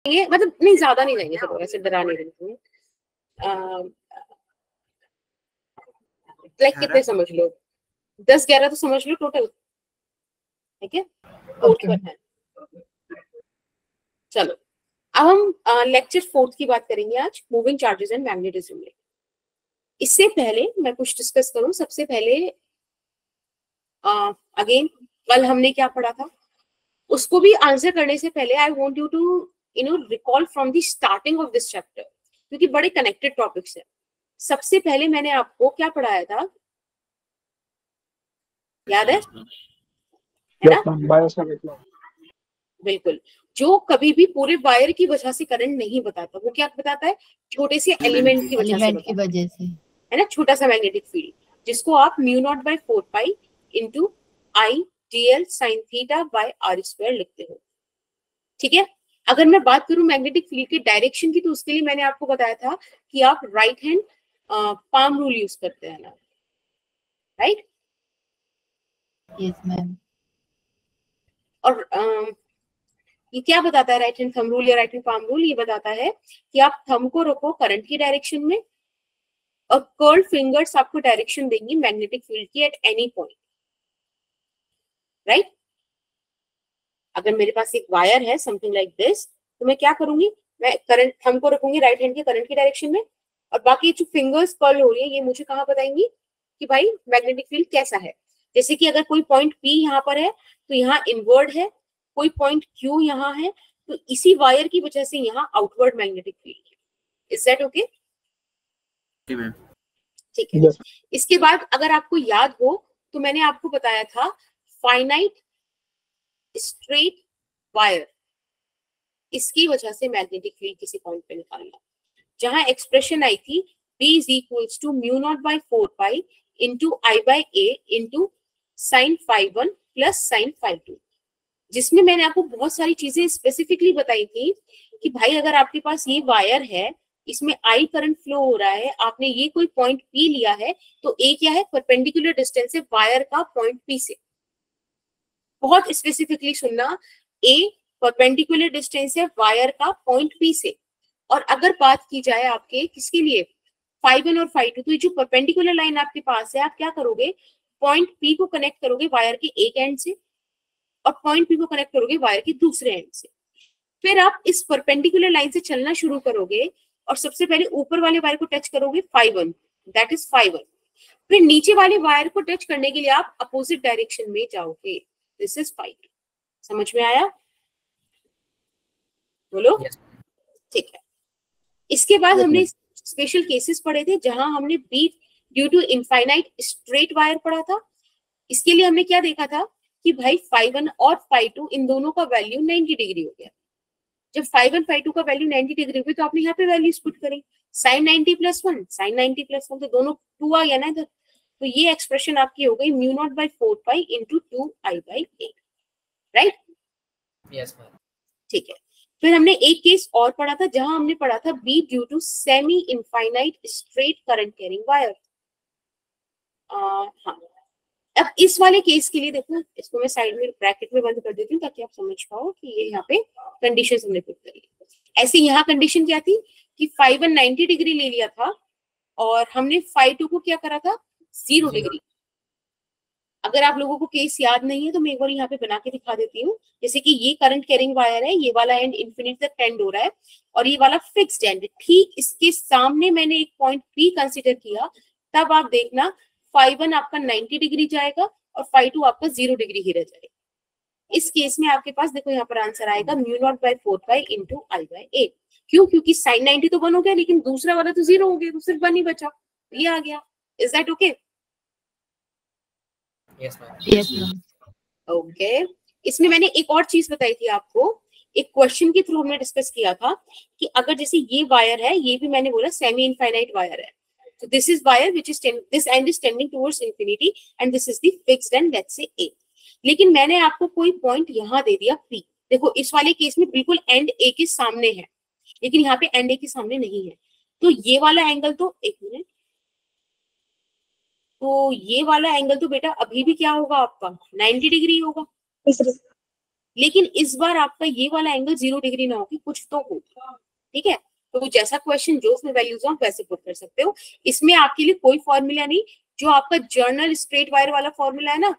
मतलब नहीं ज्यादा नहीं जाएंगे, चलो ऐसे डरा नहीं रही। लाइक कितने समझ लो, 10-11 तो समझ लो टोटल, ठीक है। Okay. चलो अब हम लेक्चर 4 की बात करेंगे आज, मूविंग चार्जेस एंड मैग्नेटिज्म में। इससे पहले मैं कुछ डिस्कस करूं, सबसे पहले अगेन कल हमने क्या पढ़ा था उसको भी आंसर करने से पहले I want you to recall from the starting of this chapter, क्योंकि बड़े कनेक्टेड टॉपिक्स हैं। सबसे पहले मैंने आपको क्या पढ़ाया था, याद है ना? बिल्कुल, जो कभी भी पूरे वायर की वजह से करंट नहीं बताता, वो क्या बताता है, छोटे से एलिमेंट की वजह से, है ना, छोटा सा मैग्नेटिक फील्ड, जिसको आप mu naught by 4 pi into I dl sin theta by are square लिखते हो, ठीक है। अगर मैं बात करूं मैग्नेटिक फील्ड के डायरेक्शन की, तो उसके लिए मैंने आपको बताया था कि आप right hand palm rule use करते हैं ना, राइट? Yes ma'am. और ये क्या बताता है राइट हैंड थंब रूल या राइट हैंड पाम रूल? ये बताता है कि आप थंब को रखो करंट की डायरेक्शन में और कर्ल फिंगर्स आपको डायरेक्शन देंगी मैग्नेटिक फील्ड की एट एनी पॉइंट, राइट? अगर मेरे पास एक वायर है समथिंग लाइक दिस, तो मैं क्या करूंगी, मैं करंट थंब को रखूंगी राइट हैंड के करंट की डायरेक्शन में, और बाकी जो फिंगर्स कर्ल हो रही है ये मुझे कहाँ बताएंगी कि भाई मैग्नेटिक फील्ड कैसा है। जैसे कि अगर कोई पॉइंट P यहाँ पर है तो यहाँ इनवर्ड है, कोई पॉइंट Q यहाँ है, तो इसी वायर की वजह से यहाँ आउटवर्ड मैग्नेटिक फील्ड है। Is that okay? ठीक है। इसके बाद अगर आपको याद हो तो मैंने आपको बताया था फाइनाइट स्ट्रेट वायर, इसकी वजह से मैग्नेटिक फील्ड किसी पॉइंट पे निकालना, जहां एक्सप्रेशन आई थी B is equals to mu naught by 4 pi into I by a into sine phi 1 plus sine phi 2, जिसमें मैंने आपको बहुत सारी चीजें स्पेसिफिकली बताई थी कि भाई अगर आपके पास ये वायर है, इसमें आई करंट फ्लो हो रहा है, आपने ये कोई पॉइंट P लिया है, तो ए क्या है, परपेंडिकुलर डिस्टेंस है वायर का पॉइंट P से। बहुत स्पेसिफिकली सुनना, ए परपेंडिकुलर डिस्टेंस है वायर का पॉइंट P से। और अगर बात की जाए आपके किसके लिए, फाई 1 और फाई 2, तो ये जो परपेंडिकुलर लाइन आपके पास है, आप क्या करोगे, पॉइंट P को कनेक्ट करोगे वायर के एक एंड से और पॉइंट P को कनेक्ट करोगे वायर के दूसरे एंड से। फिर आप इस परपेंडिकुलर लाइन से चलना शुरू करोगे और सबसे पहले ऊपर वाले वायर को टच करोगे फाई 1, दैट इज फाई 1। फिर नीचे वाले वायर को टच करने के लिए आप अपोजिट डायरेक्शन में जाओगे, दिस इज फाई 2। समझ में आया? बोलो। ठीक है। इसके बाद हमने स्पेशल केसेस पढ़े थे जहां हमने B due to infinite straight wire पढ़ा था। इसके लिए हमने क्या देखा था कि भाई फाई 1 और फाई 2 इन दोनों का वैल्यू 90 डिग्री हो गया। जब फाई 1 फाई 2 का वैल्यू 90 डिग्री हुई तो आपने यहाँ पे वैल्यूज पुट करी, साइन 90 प्लस 1 साइन 90 प्लस 1, तो दोनों 2 आ गया ना इधर। तो ये एक्सप्रेशन आपकी हो गई mu naught by 4 pi into 2 I by 8, right? Yes ma'am. ठीक है। फिर हमने एक केस और पढ़ा था जहां हमने पढ़ा था B due to semi infinite straight current carrying wire. हाँ, अब इस वाले केस के लिए देखो, इसको मैं साइड में ब्रैकेट में बंद कर देती हूँ ताकि आप समझ पाओ कि ये यहाँ पे कंडीशन हमने पुट करी। ऐसे यहाँ कंडीशन क्या थी कि फाई 1 90 डिग्री ले लिया था और हमने फाई 2 को क्या करा था, 0 डिग्री। अगर आप लोगों को केस याद नहीं है तो मैं एक बार यहाँ पे बना के दिखा देती हूँ। जैसे कि ये करंट कैरिंग वायर है, ये वाला एंड इंफिनिट तक टेंड हो रहा है और ये वाला फिक्स्ड एंड, ठीक इसके सामने मैंने एक पॉइंट P कंसीडर किया, तब आप देखना फाई 1 आपका 90 डिग्री जाएगा और फाई 2 आपका 0 डिग्री ही रह जाएगा। इस केस में आपके पास देखो यहाँ पर आंसर आएगा mu naught by 4 pi into I by 8। क्यों? क्योंकि साइन 90 तो 1 हो गया, लेकिन दूसरा वाला तो 0 हो गया, तो सिर्फ 1 ही बचा, ये आ गया। Is that okay? Yes ma'am. Yes ma'am. Okay. इसमें मैंने एक और चीज बताई थी आपको, एक क्वेश्चन के थ्रू हमने डिस्कस किया था कि अगर जैसे ये वायर है, ये भी मैंने बोला सेमी इनफाइनाइट वायर है, तो this is wire which is this and is tending towards infinity and this is the fixed and, let's say A। लेकिन मैंने आपको कोई पॉइंट यहाँ दे दिया P। देखो इस वाले केस में बिल्कुल एंड A के सामने है, लेकिन यहाँ पे एंड A के सामने नहीं है, तो ये वाला एंगल तो, एक मिनट, तो ये वाला एंगल तो बेटा अभी भी क्या होगा आपका, 90 डिग्री होगा। लेकिन इस बार आपका ये वाला एंगल 0 डिग्री ना हो कि कुछ तो हो, ठीक है। तो जैसा क्वेश्चन जो उसमें वैल्यूज हो वैसे पुट कर सकते हो। इसमें आपके लिए कोई फॉर्मूला नहीं, जो आपका जर्नल स्ट्रेट वायर वाला फॉर्मूला है ना,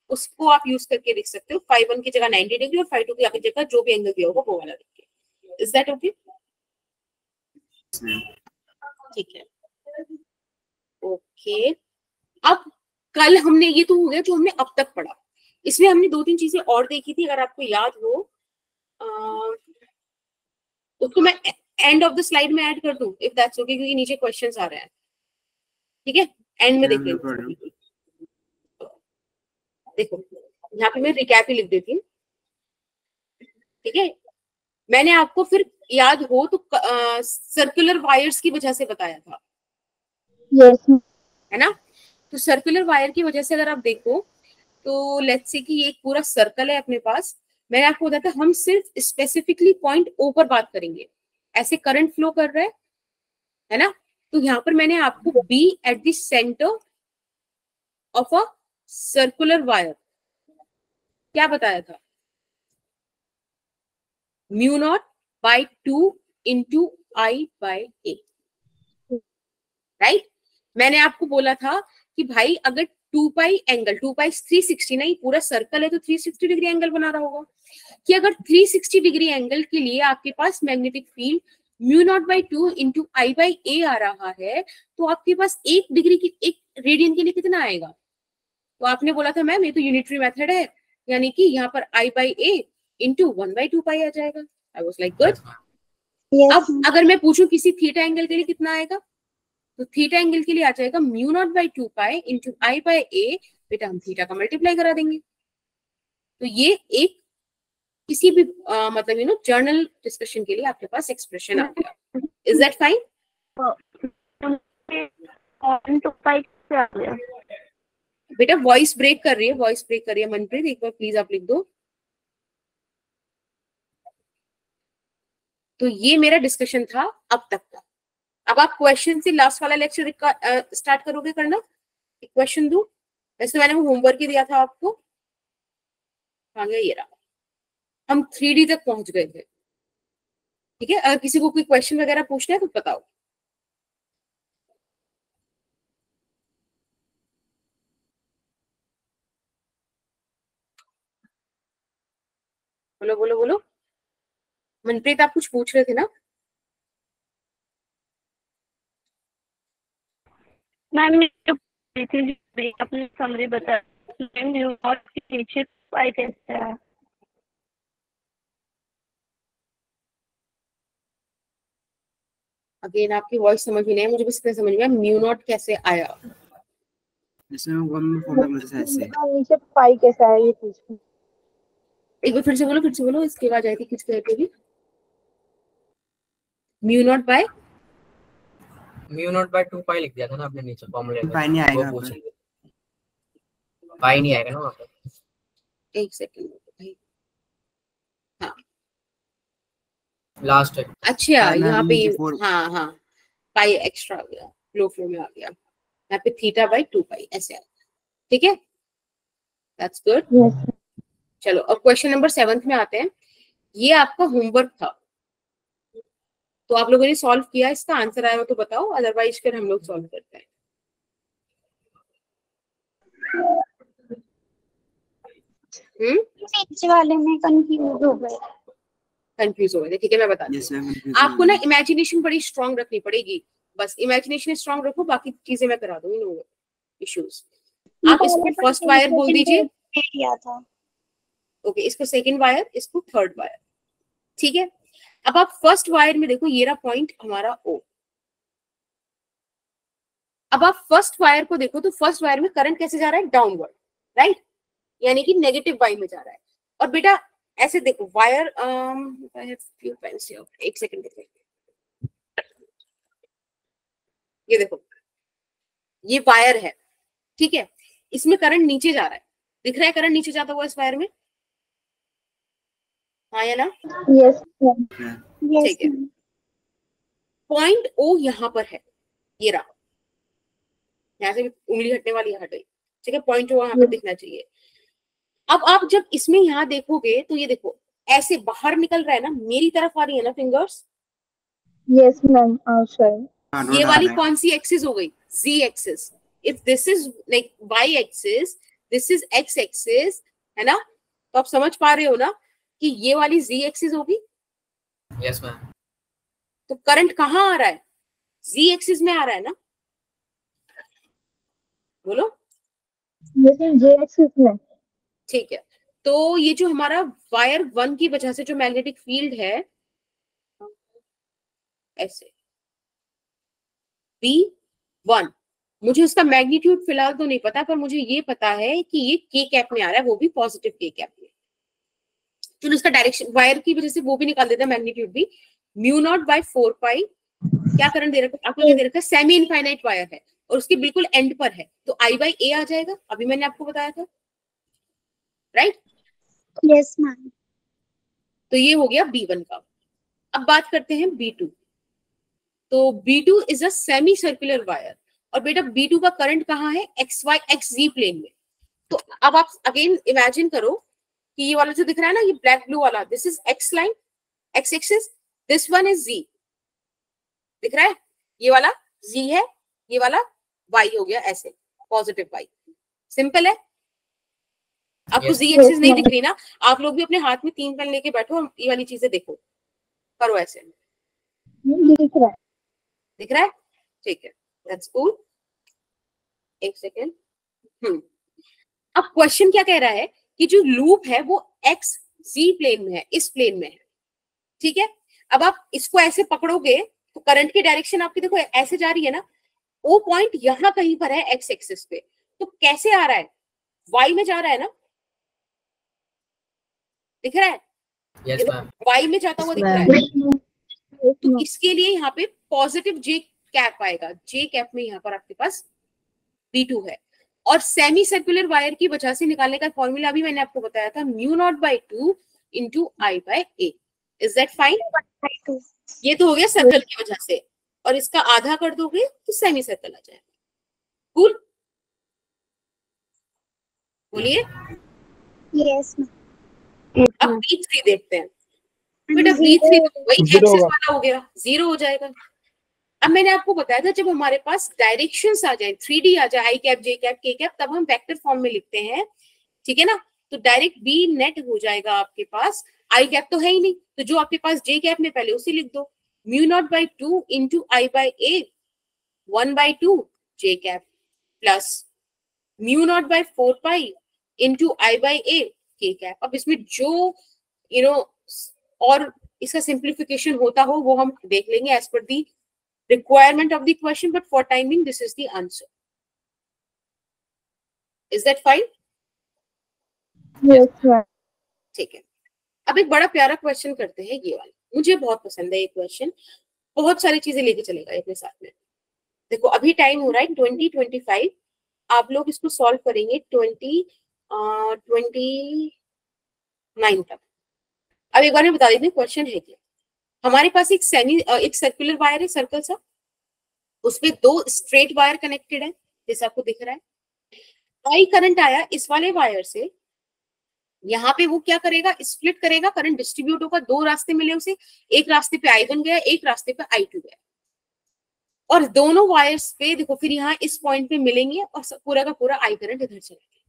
उसको आप यूज करके लिख सकते हो। 5 1 की जगह 90 डिग्री और 5 2 की जगह जो भी एंगल दिया होगा वो वाला लिखिए। Is that okay? ठीक है, ओके। अब कल हमने, ये तो हो गया जो हमने अब तक पढ़ा। इसमें हमने 2 3 चीजें और देखी थी, अगर आपको याद हो। उसको मैं एंड ऑफ द स्लाइड में ऐड कर दूं इफ दैट्स ओके, क्योंकि नीचे क्वेश्चंस आ रहे हैं, ठीक है। एंड में देख लेंगे। देखो यहाँ पे मैं रिकैप ही लिख देती हूँ, ठीक है। मैंने आपको फिर याद हो तो सर्कुलर वायर्स की वजह से बताया था, यस है ना। तो सर्कुलर वायर की वजह से अगर आप देखो तो लेट्स से कि ये एक पूरा सर्कल है अपने पास। मैंने आपको बताया था हम सिर्फ स्पेसिफिकली पॉइंट ओ पर बात करेंगे, ऐसे करंट फ्लो कर रहा है ना। तो यहाँ पर मैंने आपको B at the centre of a circular wire क्या बताया था, mu naught by 2 into I by a, right. मैंने आपको बोला था कि भाई अगर 2 पाई एंगल, 2 पाई 360 नहीं, पूरा सर्कल है तो 360 डिग्री एंगल बना रहा होगा, कि अगर 360 डिग्री एंगल के लिए आपके पास magnetic field mu naught by 2 into I by a आ रहा है, तो आपके पास 1 डिग्री की, 1 रेडियन के लिए कितना आएगा। तो आपने बोला था मैम ये तो यूनिटरी मेथड है, यानी कि यहाँ पर आई बाई ए इंटू 1/2 पाई आ जाएगा। I was like good. अब अगर मैं पूछूं किसी थीटा एंगल के लिए कितना आएगा, तो थीटा एंगल के लिए आ जाएगा mu naught by 2 pi into I by a. बेटा हम थीटा का मल्टीप्लाई करा देंगे। तो ये एक किसी भी मतलब जर्नल डिस्कशन के लिए आपके पास एक्सप्रेशन आ गया। Is that fine? बेटा वॉइस ब्रेक कर रही है, वॉइस ब्रेक कर रही है मनप्रीत, एक बार प्लीज आप लिख दो। तो ये मेरा डिस्कशन था अब तक का। अब आप क्वेश्चन से लास्ट वाला लेक्चर स्टार्ट करोगे करना। एक क्वेश्चन दू, वैसे मैंने वो होमवर्क ही दिया था आपको। आ गया ये रहा, हम 3D तक पहुंच गए थे, ठीक है। अगर किसी को कोई क्वेश्चन वगैरह पूछना है तो बताओ। बोलो बोलो बोलो। मनप्रीत आप कुछ पूछ रहे थे ना? मैम अपनी समरी बता, के नीचे पाई कैसे है? अगेन आपकी वॉइस समझ में नहीं है मुझे, बस इतना समझ में म्यू नॉट कैसे आया। नीचे पाई कैसा है ये पूछ। एक बार फिर से बोलो, फिर से बोलो, इसके बाद आई थी कुछ कहते भी। म्यू नॉट बाय 2 पाई लिख दिया था ना आपने नीचे फॉर्मूले में। पाई नहीं आएगा, पाई नहीं आएगा ना वहाँ पे। एक सेकंड भाई, हाँ लास्ट है। अच्छा यहाँ पे, हाँ हाँ पाई एक्स्ट्रा आ गया, लो फ्लो में आ गया। यहाँ पे थीटा बाई 2 पाई ऐसे आ गया, ठीक है। That's good. चलो अब क्वेश्चन नंबर 7 में आते हैं। ये आपका होमवर्क था, तो आप लोगों ने सॉल्व किया, इसका आंसर आया हो तो बताओ, अदरवाइज फिर हम लोग सॉल्व करते हैं। नीचे वाले में कंफ्यूज हो गए। कंफ्यूज हो गए थे, ठीक है मैं बताती हूँ। आपको ना इमेजिनेशन बड़ी स्ट्रांग रखनी पड़ेगी, बस इमेजिनेशन स्ट्रांग रखो, बाकी चीजें मैं करा दूंगी, नो इश्यूज। आप इसको फर्स्ट वायर बोल दीजिए, ओके, इसको सेकंड वायर, इसको थर्ड वायर, ठीक है। अब आप फर्स्ट वायर में देखो, ये रहा पॉइंट हमारा ओ। अब आप फर्स्ट वायर को देखो तो फर्स्ट वायर में करंट कैसे जा रहा है, डाउनवर्ड, राइट, यानी कि नेगेटिव वाई में जा रहा है। और बेटा ऐसे देखो वायर, एक सेकंड देखो, ये देखो ये वायर है, ठीक है। इसमें करंट नीचे जा रहा है, दिख रहा है करंट नीचे जाता हुआ इस वायर में, हाँ या ना? यस ठीक है। पॉइंट ओ यहाँ पर है, ये रहा, यहाँ से उंगली हटने वाली हट गई, ठीक है। पॉइंट ओ यहाँ पर दिखना चाहिए। अब आप जब इसमें यहाँ देखोगे तो ये देखो ऐसे बाहर निकल रहा है ना, मेरी तरफ आ रही है ना फिंगर्स। Yes ma'am outside. ये वाली कौन सी एक्सिस हो गई? z axis. If this is like y axis, this is x axis, है ना? तो आप समझ पा रहे हो ना कि ये वाली z एक्सिस होगी। Yes ma'am. तो करंट कहाँ आ रहा है? z एक्सिस में आ रहा है ना, बोलो। लेकिन जे एक्सिस में। ठीक है, तो ये जो हमारा वायर 1 की वजह से जो मैग्नेटिक फील्ड है ऐसे B1, मुझे उसका मैग्नीट्यूड फिलहाल तो नहीं पता, पर मुझे ये पता है कि ये के कैप में आ रहा है, वो भी पॉजिटिव के कैप में। तो उसका डायरेक्शन वायर की वजह से वो भी निकाल देता है, मैग्नीट्यूड भी। म्यू नॉट बाय 4 पाई, क्या करंट दे रखा है आपको? ये दे रखा है सेमी इनफाइनाइट वायर है और उसके बिल्कुल एंड पर है, तो I बाय A आ जाएगा। अभी मैंने आपको बताया था, राइट? Yes ma'am. तो ये हो गया B1 का। अब बात करते हैं B2। तो B2 is a semi circular wire, और बेटा B2 का करंट कहाँ है? XY प्लेन में। तो अब आप अगेन इमेजिन करो कि ये वाला जो दिख रहा है ना, ये ब्लैक ब्लू वाला, this is X line, X axis, this one is Z। दिख रहा है? ये वाला Z है, ये वाला Y हो गया, ऐसे पॉजिटिव Y। सिंपल है। आपको Z एक्सिस नहीं दिख रही ना? आप लोग भी अपने हाथ में 3 पेन लेके बैठो, ये वाली चीजें देखो, करो ऐसे। दिख रहा है। दिख रहा है? ठीक है, दैट्स कूल। एक सेकेंड। अब क्वेश्चन क्या कह रहा है कि जो लूप है वो एक्स जी प्लेन में है, इस प्लेन में है, ठीक है? अब आप इसको ऐसे पकड़ोगे तो करंट की डायरेक्शन आपकी देखो ऐसे जा रही है ना, वो पॉइंट यहां कहीं पर है एक्स एक्सिस पे। तो कैसे आ रहा है? वाई में जा रहा है ना, दिख रहा है? Yes ma'am. वाई में जाता हुआ दिख रहा है। तो इसके लिए यहाँ पे पॉजिटिव जे कैप आएगा, जे कैप में यहाँ पर आपके पास B2 है। और सेमी सर्कुलर वायर की वजह से निकालने का फॉर्मूला भी मैंने आपको बताया था, mu naught by 2 into I by A. Is that fine? ये तो हो गया सर्कल की वजह से, और इसका आधा कर दोगे तो सेमी सर्कल आ जाएगा। कूल, बोलिए। यस अब B3 देखते हैं। बेटा B3 तो वही एक्सिस वाला हो गया, 0 हो जाएगा। अब मैंने आपको बताया था जब हमारे पास डायरेक्शंस आ जाए, 3D आ जाए, आई कैप जे कैप के कैप, तब हम वेक्टर फॉर्म में लिखते हैं, ठीक है ना? तो डायरेक्ट बी नेट हो जाएगा आपके पास। आई कैप तो है ही नहीं, तो जो आपके पास जे कैप में पहले उसे लिख दो, mu naught by 2 into I by a 1/2 j cap, plus mu naught by 4 pi into I by a k cap. अब इसमें जो और इसका सिंप्लीफिकेशन होता हो वो हम देख लेंगे as per the requirement of the question, but for time being this is the answer. Is that fine? Yes ma'am. ठीक है, अब एक बड़ा प्यारा क्वेश्चन करते हैं, ये वाला मुझे बहुत पसंद है ये क्वेश्चन, बहुत सारी चीजें लेके चलेगा अपने साथ में। देखो अभी टाइम हो रहा है 2025, आप लोग इसको सॉल्व करेंगे 2029 तक। अब एक बार में बता देते क्वेश्चन है क्या। हमारे पास एक सर्कुलर वायर है, सर्कल सा, उसमें 2 स्ट्रेट वायर कनेक्टेड है, जैसे आपको दिख रहा है। आई करंट आया इस वाले वायर से, यहाँ पे वो क्या करेगा? स्प्लिट करेगा, करंट डिस्ट्रीब्यूट होगा, 2 रास्ते मिले उसे, एक रास्ते पे I1 गया, एक रास्ते पे I2 गया, और दोनों वायर्स पे देखो फिर यहाँ इस पॉइंट पे मिलेंगे और पूरा का पूरा I करंट इधर चला गया,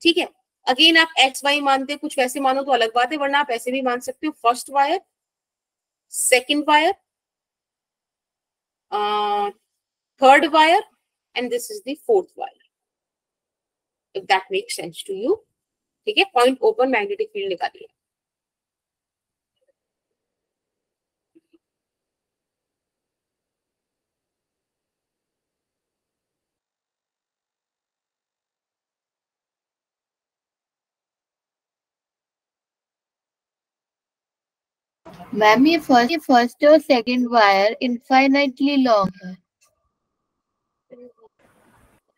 ठीक है? अगेन आप एक्स वाई मानते हैं, कुछ वैसे मानो तो अलग बात है, वरना आप ऐसे भी मान सकते हो, first wire, second wire, third wire, and this is the 4th wire, if that makes sense to you. ठीक है, पॉइंट ओपन, मैग्नेटिक फील्ड निकालिए। मैम ये फर्स्ट और सेकंड वायर इनफाइनाइटली लॉन्ग है।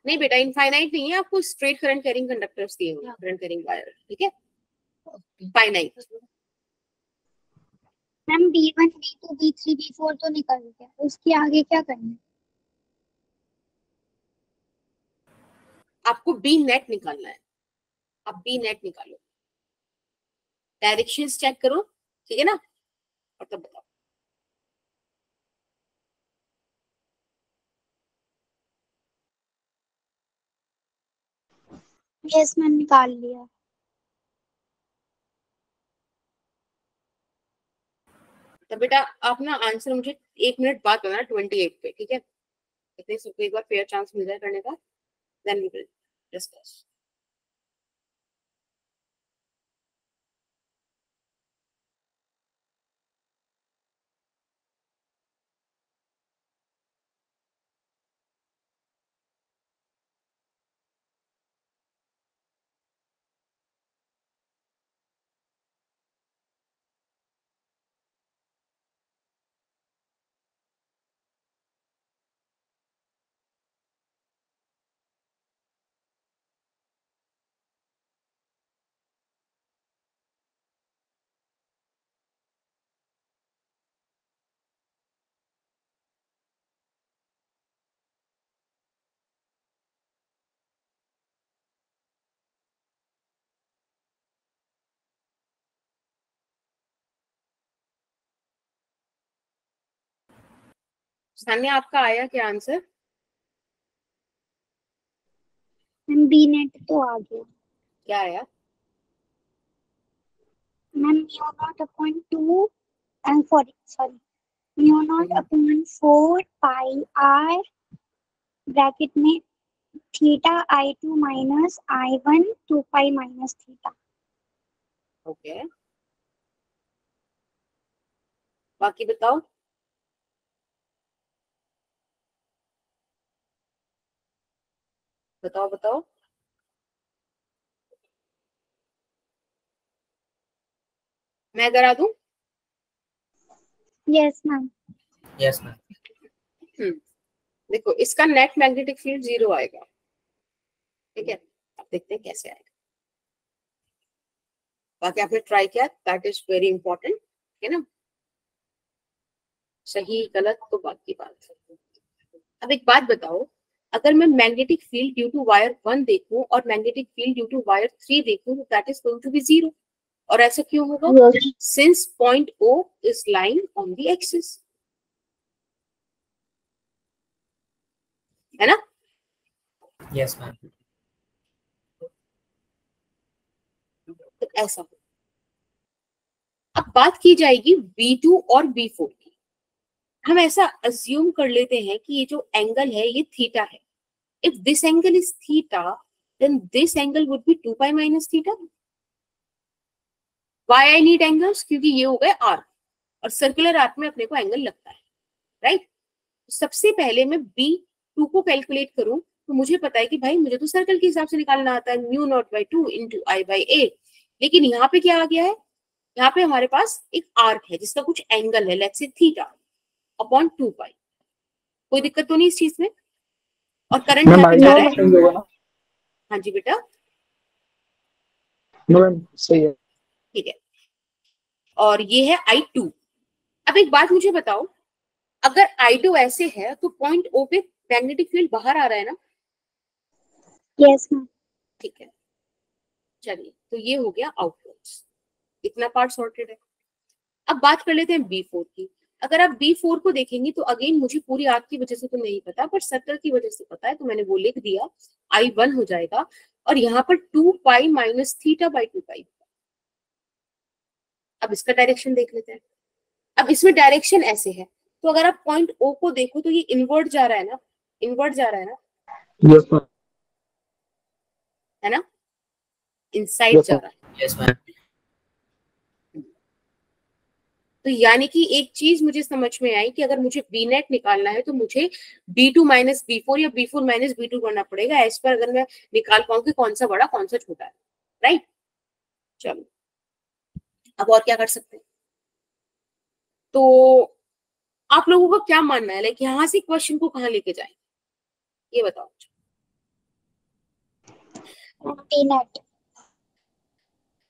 नहीं बेटा इनफाइनाइट नहीं है, आपको स्ट्रेट करंट कैरिंग कंडक्टर्स दिए हुए, करंट कैरिंग वायर, ठीक है? Finite. Ma'am B1 B2 B3 B4 तो निकल गया, उसके आगे क्या करना है? आपको बी नेट निकालना है। अब बी नेट निकालो, डायरेक्शंस चेक करो, ठीक है ना, और तब बताओ। यस मैम निकाल लिया। तो बेटा आप ना आंसर मुझे 1 मिनट बाद बताना 28 पे, ठीक है, इतने सबको एक बार फेयर चांस मिल जाए करने का, then we will discuss. Sanya आपका आया क्या आंसर? मैम बी नेट तो आ गया। क्या आया? Ma'am mu naught upon 2 and sorry mu naught upon 4 pi r bracket में theta I2 minus I1 2 pi minus theta. Okay, बाकी बताओ। बताओ बताओ। मैं करा दूं? Yes ma'am. Yes, ma'am. देखो इसका नेट मैग्नेटिक फील्ड 0 आएगा, ठीक है, अब देखते हैं कैसे आएगा। बाकी आपने ट्राई किया, दैट इज वेरी इंपॉर्टेंट, ठीक है ना, सही गलत तो बाकी बात है। अब एक बात बताओ, अगर मैं magnetic field due to wire 1 देखूं और magnetic field due to wire 3 देखूं, तो that is going to be 0। और ऐसा क्यों होगा? Yes. Since point O is lying on the axis, है ना? Yes, ma'am. तो ऐसा हो। अब बात की जाएगी V2 और V4 की। हम ऐसा अज्यूम कर लेते हैं कि ये जो एंगल है ये थीटा है। If this angle is theta, then this angle would be 2 pi minus theta. Why I need angles? क्योंकि ये हो गए आर्क, और सर्कुलर आर्क में अपने को एंगल लगता है, राइट? सबसे पहले मैं B2 को कैलकुलेट करूं तो मुझे पता है कि भाई मुझे तो सर्कल के हिसाब से निकालना आता है, mu naught by 2 into I by a. लेकिन यहाँ पे क्या आ गया है? यहाँ पे हमारे पास एक आर्क है जिसका कुछ एंगल है, लेट्स से थीटा अपॉन 2 पाई। कोई दिक्कत तो नहीं इस चीज में? और करंट मैम यहाँ पे आई जा बार रहा है। चेंज होगा ना? हाँ जी बेटा, मैम सही है। ठीक है, और ये है I2। अब एक बात मुझे बताओ, अगर I2 ऐसे है तो पॉइंट O पे मैग्नेटिक फील्ड बाहर आ रहा है ना? Yes ma'am. ठीक है, चलिए, तो ये हो गया आउटवर्ड्स, इतना पार्ट सॉर्टेड है। अब बात कर लेते हैं B4 की। अगर आप B4 को देखेंगे तो अगेन मुझे पूरी आर्क की वजह से तो नहीं पता, पर सर्कल की वजह से पता है, तो मैंने वो लिख दिया, I1 हो जाएगा, और यहाँ पर 2 पाई माइनस थीटा बाई 2 पाई। अब इसका डायरेक्शन देख लेते हैं। अब इसमें डायरेक्शन ऐसे है, तो अगर आप पॉइंट O को देखो तो ये इनवर्ट जा रहा है ना, इनवर्ट जा रहा है ना, यस मैम। है ना, इनसाइड Yes, जा ma'am. रहा है। Yes, ma'am. तो यानी कि एक चीज मुझे समझ में आई कि अगर मुझे बी नेट निकालना है तो मुझे B2 माइनस B4 या B4 माइनस B2 करना पड़ेगा, एज पर अगर मैं निकाल पाऊं कि कौन सा बड़ा कौन सा छोटा है, राइट? चलो, अब और क्या कर सकते हैं? तो आप लोगों का क्या मानना है, लाइक यहाँ से क्वेश्चन को कहाँ लेके जाए, ये बताओ। B net.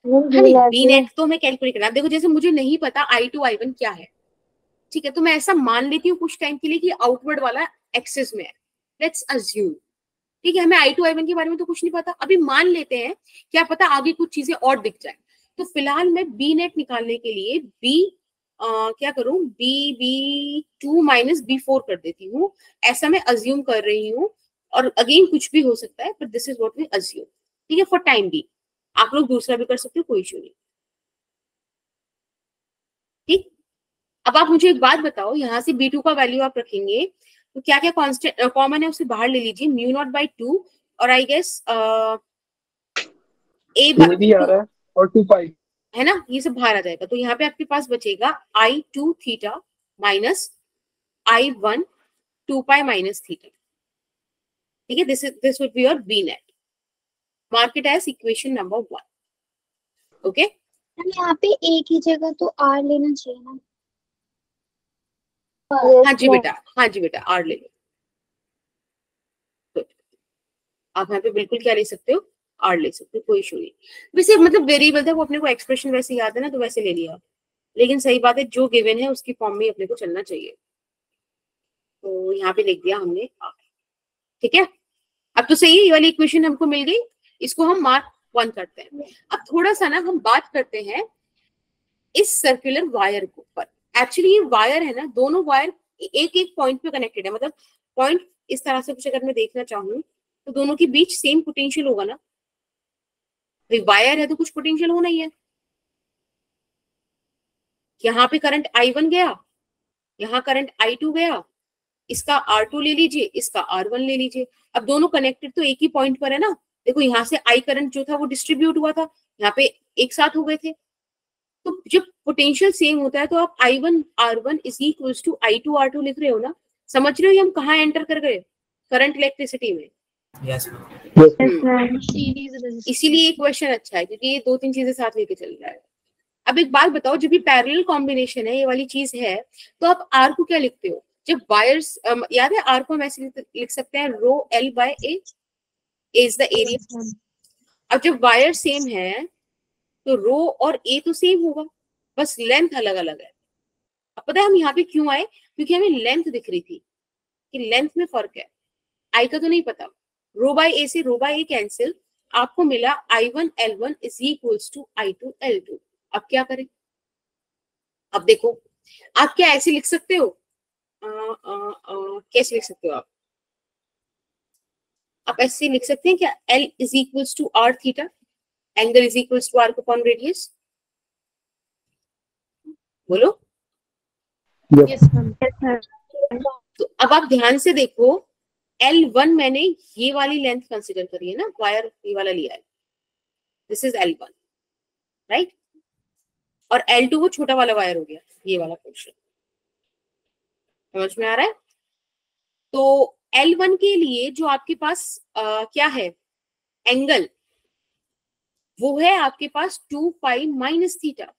हाँ नहीं, बी नेट तो मैं कैलकुलेट करना। देखो जैसे मुझे नहीं पता I2 I1 क्या है, ठीक है, तो मैं ऐसा मान लेती हूँ कुछ टाइम के लिए कि आउटवर्ड वाला एक्सिस में है, लेट्स अज्यूम, ठीक है, हमें I2 I1 के बारे में तो कुछ नहीं पता। अभी मान लेते हैं, क्या पता आगे कुछ चीजें और दिख जाए। तो फिलहाल मैं बी नेट निकालने के लिए क्या करूं, B2 माइनस B4 कर देती हूँ, ऐसा मैं अज्यूम कर रही हूँ। और अगेन कुछ भी हो सकता है, but this is what we assume. ठीक है, फॉर टाइम बी। आप लोग दूसरा भी कर सकते हो, कोई इशू नहीं। ठीक, अब आप मुझे एक बात बताओ, यहाँ से B2 का वैल्यू आप रखेंगे तो क्या क्या कांस्टेंट कॉमन है उसे बाहर ले लीजिए, म्यू नॉट बाई 2, और आई गेस ए भी आ रहा है और 2 पाई है ना, ये सब बाहर आ जाएगा। तो यहाँ पे आपके पास बचेगा I2 theta minus I1 2 pi minus theta. ठीक है, this would be your B net. Mark it as equation number 1। Okay, यहाँ पे एक ही जगह तो आर लेना चाहिए ना। हाँ जी बेटा, हाँ जी बेटा, आर ले लो। आप यहाँ पे बिल्कुल क्या ले सकते हो, आर ले सकते हो, कोई इशू नहीं। वैसे मतलब वेरिएबल था वो, अपने को एक्सप्रेशन वैसे याद है ना, तो वैसे ले लिया। लेकिन सही बात है, जो गिवन है उसकी फॉर्म में अपने को चलना चाहिए। तो यहाँ पे लिख दिया हमने आर। ठीक है, अब तो सही है, ये वाली इक्वेशन हमको मिल गई। इसको हम मार्क 1 करते हैं। अब थोड़ा सा ना हम बात करते हैं इस सर्कुलर वायर के ऊपर। एक्चुअली ये वायर है ना, दोनों वायर एक एक पॉइंट पे कनेक्टेड है। मतलब पॉइंट इस तरह से कुछ अगर मैं देखना चाहूँ तो दोनों के बीच सेम पोटेंशियल होगा ना, भाई वायर है तो कुछ पोटेंशियल होना ही है। यहाँ पे करंट I1 गया, यहाँ करंट I2 गया, इसका R2 ले लीजिए, इसका R1 ले लीजिए। अब दोनों कनेक्टेड तो एक ही पॉइंट पर है ना। देखो यहाँ से I करंट जो था वो डिस्ट्रीब्यूट हुआ था, यहाँ पे एक साथ हो गए थे। तो जब पोटेंशियल सेम होता है तो आप I1 R1 is equals to I2 R2 लिख रहे हो ना। समझ रहे हो हम कहाँ एंटर कर गए, करंट इलेक्ट्रिसिटी में। Yes. इसीलिए ये क्वेश्चन अच्छा है, क्योंकि ये 2-3 चीजें साथ लेके चल रहा है। अब एक बात बताओ, जब ये पैरेलल कॉम्बिनेशन है, ये वाली चीज है, तो आप आर को क्या लिखते हो? जब वायर्स याद है, आर को हम ऐसे लिख सकते हैं, rho L by A is the area. अब जब वायर सेम है तो रो और ए तो सेम होगा, बस लेंथ अलग अलग है। अब पता है हम यहाँ पे क्यों आए? क्योंकि हमें लेंथ दिख रही थी कि लेंथ में फर्क है। आई का तो नहीं पता, रो बाय ए से रो बाय ए कैंसिल, आपको मिला I1 L1 is equals to I2 L2। अब क्या करें? अब देखो, आप क्या ऐसे लिख सकते हो? कैसे लिख सकते हो आप? आप ऐसे लिख सकते हैं क्या, L is equals to R theta, angle is equals to R upon radius. बोलो। Yes, ma'am. तो अब आप ध्यान से देखो, L1 मैंने ये वाली लेंथ कंसिडर करी है ना, वायर ये वाला लिया है, दिस इज L1, राइट। और L2 वो छोटा वाला वायर हो गया, ये वाला पोर्शन। समझ में आ रहा है? तो L1 के लिए जो आपके पास क्या है, एंगल, वो है आपके पास 2 पाई माइनस थीटा।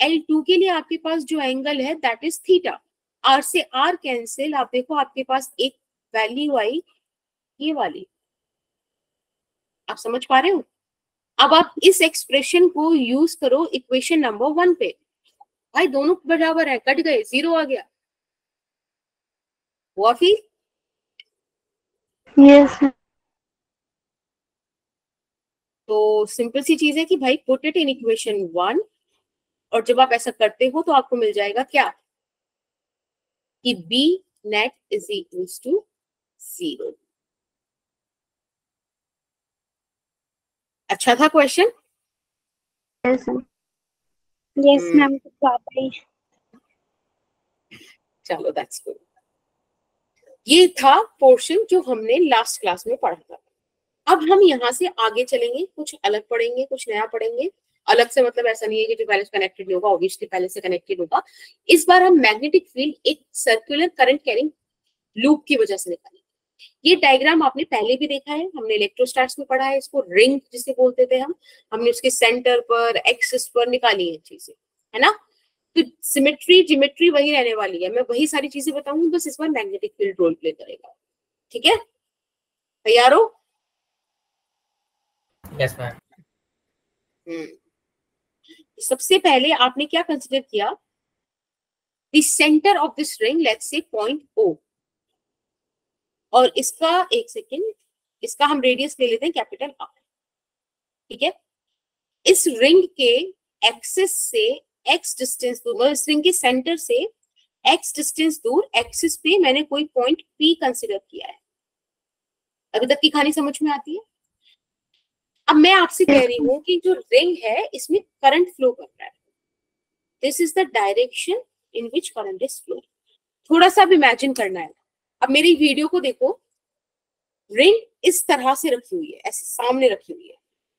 L2 के लिए आपके पास जो एंगल है दैट इज थीटा। R से R कैंसिल, आप देखो आपके पास एक वैल्यू आई, ये वाली। आप समझ पा रहे हो? अब आप इस एक्सप्रेशन को यूज करो इक्वेशन नंबर 1 पे। भाई दोनों बराबर है, कट गए, 0 आ गया। हुआ फिर? Yes, ma'am. तो सिंपल सी चीज है कि भाई पुट इट इन इक्वेशन 1, और जब आप ऐसा करते हो तो आपको मिल जाएगा क्या, कि B net is equals to 0। अच्छा था question. Yes, ma'am. Yes ma'am, चलो दैट्स गुड। ये था पोर्शन जो हमने लास्ट क्लास में पढ़ा था। अब हम यहाँ से आगे चलेंगे, कुछ अलग पढ़ेंगे, कुछ नया पढ़ेंगे। अलग से मतलब ऐसा नहीं है कि जो पहले से कनेक्टेड नहीं होगा, ऑब्वियसली पहले से कनेक्टेड होगा। इस बार हम मैग्नेटिक फील्ड एक सर्कुलर करंट कैरिंग लूप की वजह से निकालेंगे। ये डायग्राम आपने पहले भी देखा है, हमने इलेक्ट्रोस्टैट्स में पढ़ा है इसको, रिंग जिसे बोलते थे हमने उसके सेंटर पर, एक्सिस पर निकाली है चीजें, है ना। तो सिमेट्री जिमेट्री वही रहने वाली है, मैं वही सारी चीजें बताऊंगी, बस इस बार मैग्नेटिक फील्ड रोल प्ले करेगा। ठीक है, तैयार हो? Yes, ma'am. सबसे पहले आपने क्या कंसिडर किया, the centre of this ring, let's say point O, और इसका एक सेकेंड, इसका हम रेडियस ले लेते हैं कैपिटल आर, ठीक है। इस रिंग के एक्सिस से एक्स डिस्टेंस दूर, इस रिंग के सेंटर से एक्स डिस्टेंस दूर एक्सिस पे मैंने कोई पॉइंट पी कंसिडर किया है। अभी तक की कहानी समझ में आती है? अब मैं आपसे कह रही हूं कि जो रिंग है इसमें करंट फ्लो कर रहा है, this is the direction in which current is flow. थोड़ा सा भी इमेजिन करना है। अब मेरी वीडियो को देखो, रिंग इस तरह से रखी हुई है, ऐसे सामने रखी हुई है,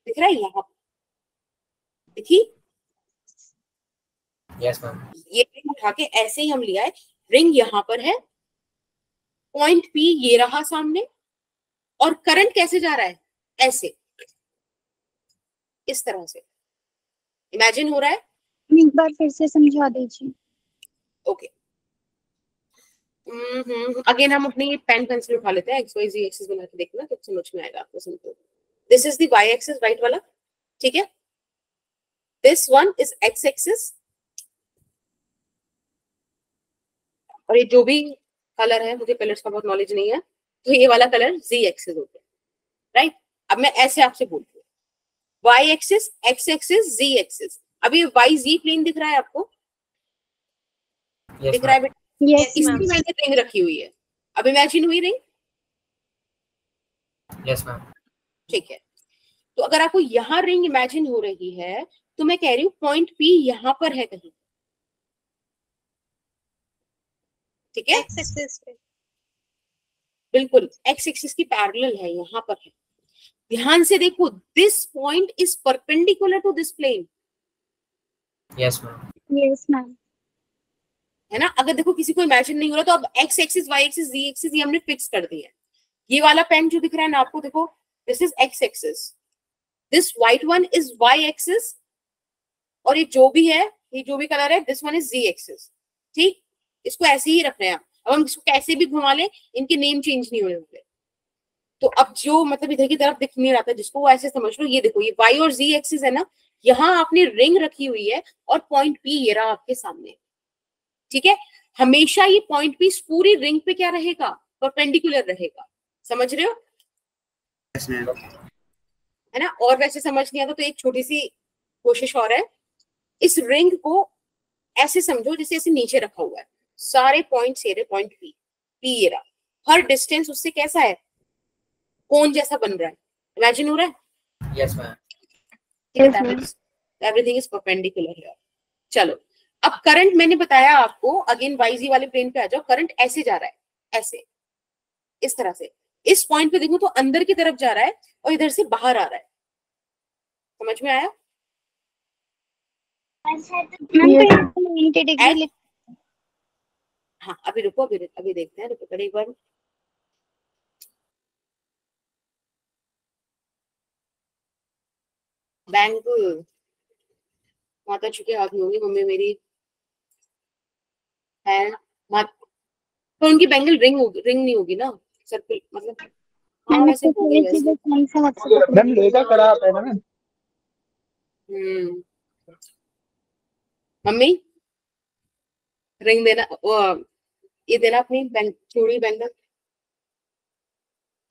दिख रहा है यहाँ पर, देखिए यस मैम। ये रिंग उठा के ऐसे ही हम लिया है, रिंग यहाँ पर है, पॉइंट पी ये रहा सामने, और करंट कैसे जा रहा है, ऐसे, इस तरह से। इमेजिन हो रहा है? एक बार फिर से समझा दीजिए। ओके, अगेन हम अपनी पेन पेंसिल उठा लेते हैं, एक्स वाई जी एक्सिस बना के देखना तो समझ में आएगा आपको। Simple, this is the Y axis right वाला, ठीक है। This one is X axis, और ये जो भी कलर है, मुझे कलर्स का बहुत नॉलेज नहीं है, तो ये वाला कलर जी एक्सिस हो गया, राइट। अब मैं ऐसे आपसे बोलती हूँ, वाई एक्सिस, एक्स एक्सिस, जी एक्सिस। अभी वाई जी प्लेन दिख रहा है आपको? दिख रहा है बेटा? यस इसकी मैम। मैंने रिंग रखी हुई है, अब इमेजिन हुई रिंग? Yes ma'am. ठीक है, तो अगर आपको यहाँ रिंग इमेजिन हो रही है, तो मैं कह रही हूँ पॉइंट पी यहाँ पर है कहीं, ठीक है। एक्स एक्सिस पे। बिल्कुल एक्स एक्सिस की पैरेलल है, यहाँ पर है। ध्यान से देखो, this point is perpendicular to this plane, yes ma'am. Yes ma'am. है ना। अगर देखो किसी को इमेजिन नहीं हो रहा, तो अब एक्स एक्सिस, वाई एक्सिस, जी एक्सिस ये हमने फिक्स कर दिया है। ये वाला पेन जो दिख रहा है ना आपको, देखो this is X axis, this white one is Y axis, और ये जो भी है, ये जो भी कलर है, this one is Z axis, ठीक। इसको ऐसे ही रखना है। अब हम इसको कैसे भी घुमा ले, इनके नेम चेंज नहीं होंगे। तो अब जो मतलब इधर की तरफ दिख नहीं रहा था, जिसको वो ऐसे समझ लो, ये देखो ये वाई और जी एक्सिस है ना, यहाँ आपने रिंग रखी हुई है, और पॉइंट पी ये रहा आपके सामने, ठीक है। हमेशा ये पॉइंट पी पूरी रिंग पे क्या रहेगा, परपेंडिकुलर रहेगा, समझ रहे हो? Yes ma'am. है ना। और वैसे समझ नहीं आता तो एक छोटी सी कोशिश और है, इस रिंग को ऐसे समझो जैसे ऐसे नीचे रखा हुआ है, सारे पॉइंट्स ये रहे, पॉइंट पी, पी ये रहा, हर डिस्टेंस उससे कैसा है, कोन जैसा बन रहा है, इमेजिन हो रहा है? Yes ma'am. Everything is perpendicular here. चलो, अब करंट मैंने बताया आपको, अगेन वाईजी वाले प्लेन पे आ जाओ, करंट ऐसे जा रहा है, ऐसे, इस तरह से। इस पॉइंट पे देखो तो अंदर की तरफ जा रहा है, और इधर से बाहर आ रहा है, समझ में आया? Ma'am 90 degree. हाँ, अभी रुको, अभी देखते हैं, रुको एक बार। बैंक माता चुके हाथ में होंगी मम्मी मेरी, है तो उनकी बैंगल रिंग नहीं होगी ना, सर्कल मतलब। हाँ वैसे होगी वैसे। मैम लेगा खड़ा आता है ना मैम। मम्मी रिंग देना, ये देना अपनी चूड़ी बैंगल,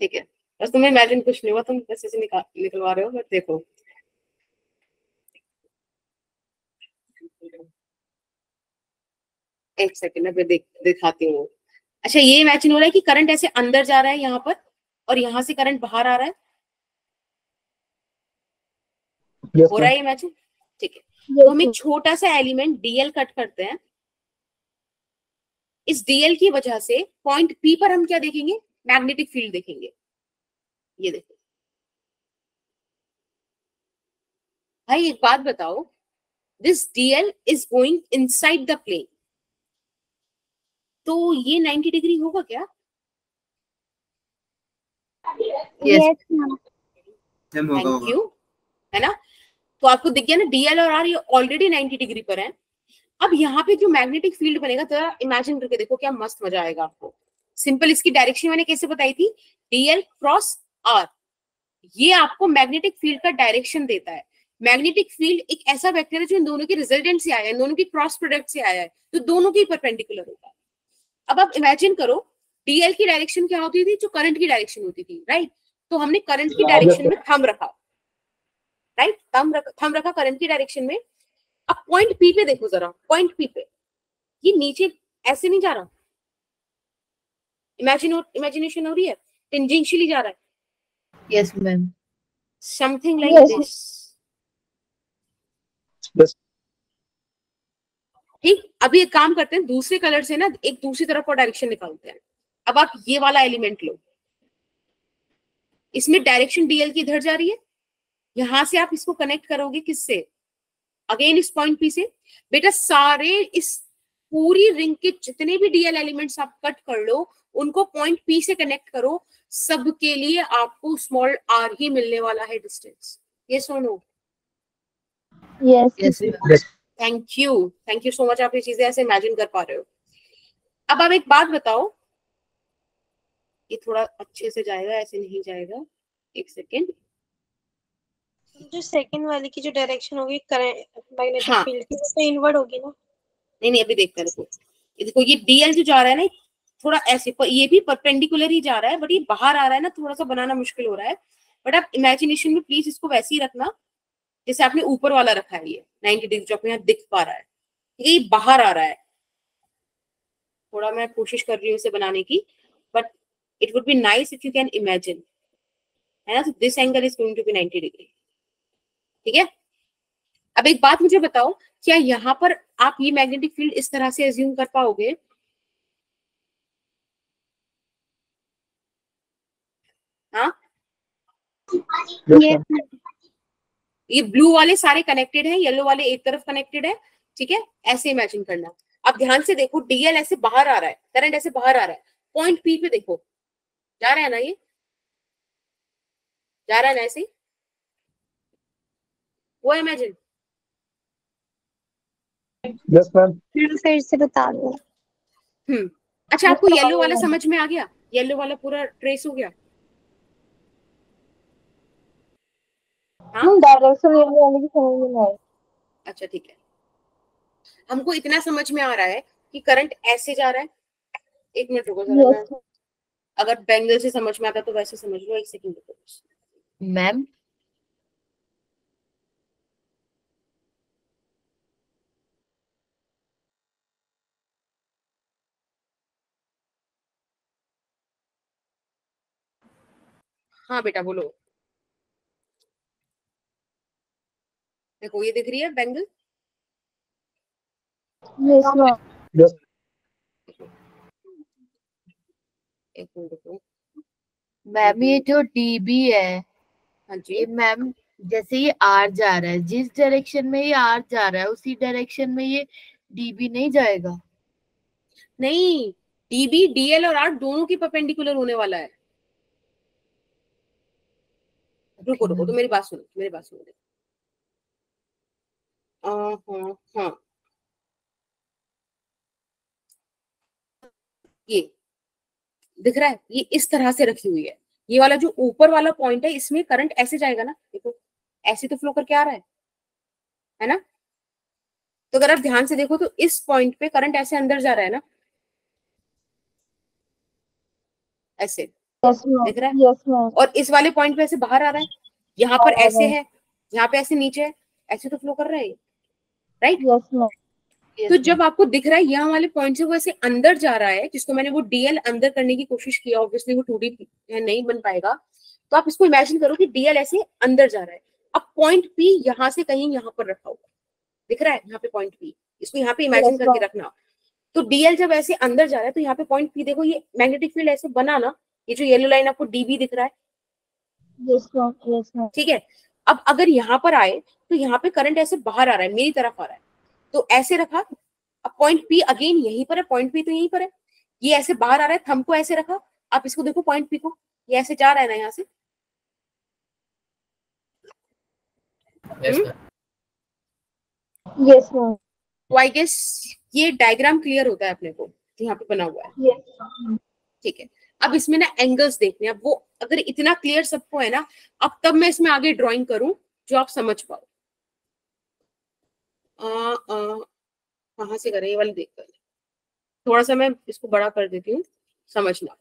ठीक है। बस तुम्हें इमेजिन कुछ नहीं हुआ, तुम बस इसे निकलवा रहे हो, बस देखो। एक सेकंड में दिखाती हूँ। अच्छा, ये इमेजिन हो रहा है कि करंट ऐसे अंदर जा रहा है यहाँ पर, और यहाँ से करंट बाहर आ रहा है, हो रहा है इमेजिन, ठीक है। तो हम एक छोटा सा एलिमेंट डीएल कट करते हैं, इस डीएल की वजह से पॉइंट पी पर हम क्या देखेंगे, मैग्नेटिक फील्ड देखेंगे। ये देखो भाई, एक बात बताओ, this DL is going inside the plane, तो ये 90 डिग्री होगा क्या? यस थैंक यू, है ना। तो आपको दिख गया ना, डीएल और आर ये ऑलरेडी 90 डिग्री पर है। अब यहाँ पे जो मैग्नेटिक फील्ड बनेगा, तो इमेजिन करके देखो, क्या मस्त मजा आएगा आपको। सिंपल, इसकी डायरेक्शन मैंने कैसे बताई थी, डीएल क्रॉस आर, ये आपको मैग्नेटिक फील्ड का डायरेक्शन देता है। मैग्नेटिक फील्ड एक ऐसा वेक्टर है जो इन दोनों के रिजल्टेंट से आया है, इन दोनों की क्रॉस प्रोडक्ट से आया है, तो दोनों की परपेंडिकुलर होगा। अब आप इमेजिन करो, डीएल की डायरेक्शन क्या होती थी? जो करंट की डायरेक्शन होती थी, राइट? तो हमने करंट की डायरेक्शन में थंब रखा, राइट? थंब रखा करंट की डायरेक्शन में। अब पॉइंट पी पे देखो जरा, पॉइंट पी पे ये नीचे ऐसे नहीं जा रहा, इमेजिनेशन हो रही है, टेंजेंशियली जा रहा है। Yes ma'am. Something like this, ठीक। अभी एक काम करते हैं, दूसरे कलर से ना एक दूसरी तरफ का डायरेक्शन निकालते हैं। अब आप ये वाला एलिमेंट लो, इसमें डायरेक्शन डीएल की इधर जा रही है, यहां से आप इसको कनेक्ट करोगे किससे? अगेन इस पॉइंट पी से। बेटा सारे इस पूरी रिंग के जितने भी डीएल एलिमेंट्स आप कट कर लो, उनको पॉइंट पी से कनेक्ट करो, सबके लिए आपको स्मॉल आर ही मिलने वाला है डिस्टेंस। ये सुनो। Yes thank you so much, आप ये चीजें ऐसे इमेजिन कर पा रहे हो। अब आप एक बात बताओ, ये थोड़ा अच्छे से जाएगा, ऐसे नहीं जाएगा, एक सेकेंड। जो सेकंड वाली की जो डायरेक्शन होगी करंट मैग्नेटिक हाँ। फील्ड की, वो तो इनवर्ड होगी ना? नहीं अभी देखते हैं, देखो ये डीएल जो जा रहा है ना, थोड़ा ऐसे पर, ये भी परपेंडिकुलर ही जा रहा है, बट ये बाहर आ रहा है ना, थोड़ा सा बनाना मुश्किल हो रहा है। बट आप इमेजिनेशन में प्लीज इसको वैसे ही रखना जैसे आपने ऊपर वाला रखा है, ये 90 डिग्री जो आपको यहाँ दिख पा रहा है, ये बाहर आ रहा है। थोड़ा मैं कोशिश कर रही हूँ इसे बनाने की, but it would be nice if you can imagine, है ना? तो this angle is going to be 90 degree, ठीक है? अब एक बात मुझे बताओ, क्या यहाँ पर आप ये मैग्नेटिक फील्ड इस तरह से एज्यूम कर पाओगे? हाँ, ये ब्लू वाले सारे कनेक्टेड हैं, येलो वाले एक तरफ कनेक्टेड है, ठीक है? ऐसे इमेजिन करना। अब ध्यान से देखो, डीएल ऐसे बाहर आ रहा है, करंट ऐसे बाहर आ रहा है, पॉइंट पी पे देखो, जा रहा है ना, ये जा रहा है ना ऐसे, वो इमेजिन। Yes ma'am. फिर से बता दो। अच्छा, आपको येलो वाला समझ में आ गया? येलो वाला पूरा ट्रेस हो गया? हाँ, डायरेक्शन येलो वाले की समझ में नहीं आई। अच्छा ठीक है। हमको इतना समझ में आ रहा है कि करंट ऐसे जा रहा है। एक मिनट रुको जरा, मैं अगर बैंगल से समझ में आता तो वैसे समझ लो, एक सेकंड रुको। मैम हाँ बेटा बोलो। देखो ये दिख रही है बैंगल, यस मैम। यस एक मिनट रुको। मैम ये जो डीबी है, हाँ जी, ये मैम जैसे ये आर जा रहा है, जिस डायरेक्शन में ये आर जा रहा है उसी डायरेक्शन में ये डीबी नहीं जाएगा? नहीं, डीबी डीएल और आर दोनों की परपेंडिकुलर होने वाला है। रुको रुको, तो मेरी बात सुनो, मेरी बात सुनो। हाँ हाँ, ये दिख रहा है, ये इस तरह से रखी हुई है। ये वाला जो ऊपर वाला पॉइंट है, इसमें करंट ऐसे जाएगा ना, देखो ऐसे तो फ्लो करके आ रहा है ना? तो अगर आप ध्यान से देखो तो इस पॉइंट पे करंट ऐसे अंदर जा रहा है ना, ऐसे यस मैम। दिख रहा है। Yes ma'am. और इस वाले पॉइंट पे ऐसे बाहर आ रहा है, यहाँ पर ऐसे है, यहाँ पे ऐसे नीचे है, ऐसे तो फ्लो कर रहा है, राइट? Yes ma'am. तो जब आपको दिख रहा है यहाँ वाले पॉइंट से वो ऐसे अंदर जा रहा है, जिसको मैंने वो डीएल अंदर करने की कोशिश किया, ऑब्वियसली वो 2D नहीं बन पाएगा, तो आप इसको इमेजिन करो कि डीएल ऐसे अंदर जा रहा है। अब पॉइंट पी यहाँ से कहीं यहाँ पर रखा हुआ दिख रहा है, यहाँ पे पॉइंट पी, इसको यहाँ पे इमेजिन करके रखना। तो डीएल जब ऐसे अंदर जा रहा है तो यहाँ पे पॉइंट पी देखो, ये मैग्नेटिक फील्ड ऐसे बना ना, ये जो येलो लाइन आपको डीबी दिख रहा है, यस मैम। Yes ma'am. ठीक है? अब अगर यहाँ पर आए तो यहाँ पे करंट ऐसे बाहर आ रहा है, मेरी तरफ आ रहा है, तो ऐसे रखा। अब पॉइंट पी अगेन यहीं पर है, पॉइंट पी तो यहीं पर है, ये ऐसे बाहर आ रहा है, थंब को ऐसे रखा। आप इसको देखो पॉइंट पी को, ये ऐसे जा रहा है ना यहाँ से, Yes, ma'am. Yes ma'am. तो आई गेस ये डायग्राम क्लियर होता है अपने को, जो यहाँ पे बना हुआ है, यस। ठीक है? अब इसमें ना एंगल्स देखने, अब वो अगर इतना क्लियर सबको है ना, अब तब मैं इसमें आगे ड्राइंग करूं जो आप समझ पाओ। कहाँ से करें, ये वाली देख कर, थोड़ा सा मैं इसको बड़ा कर देती हूँ। समझना,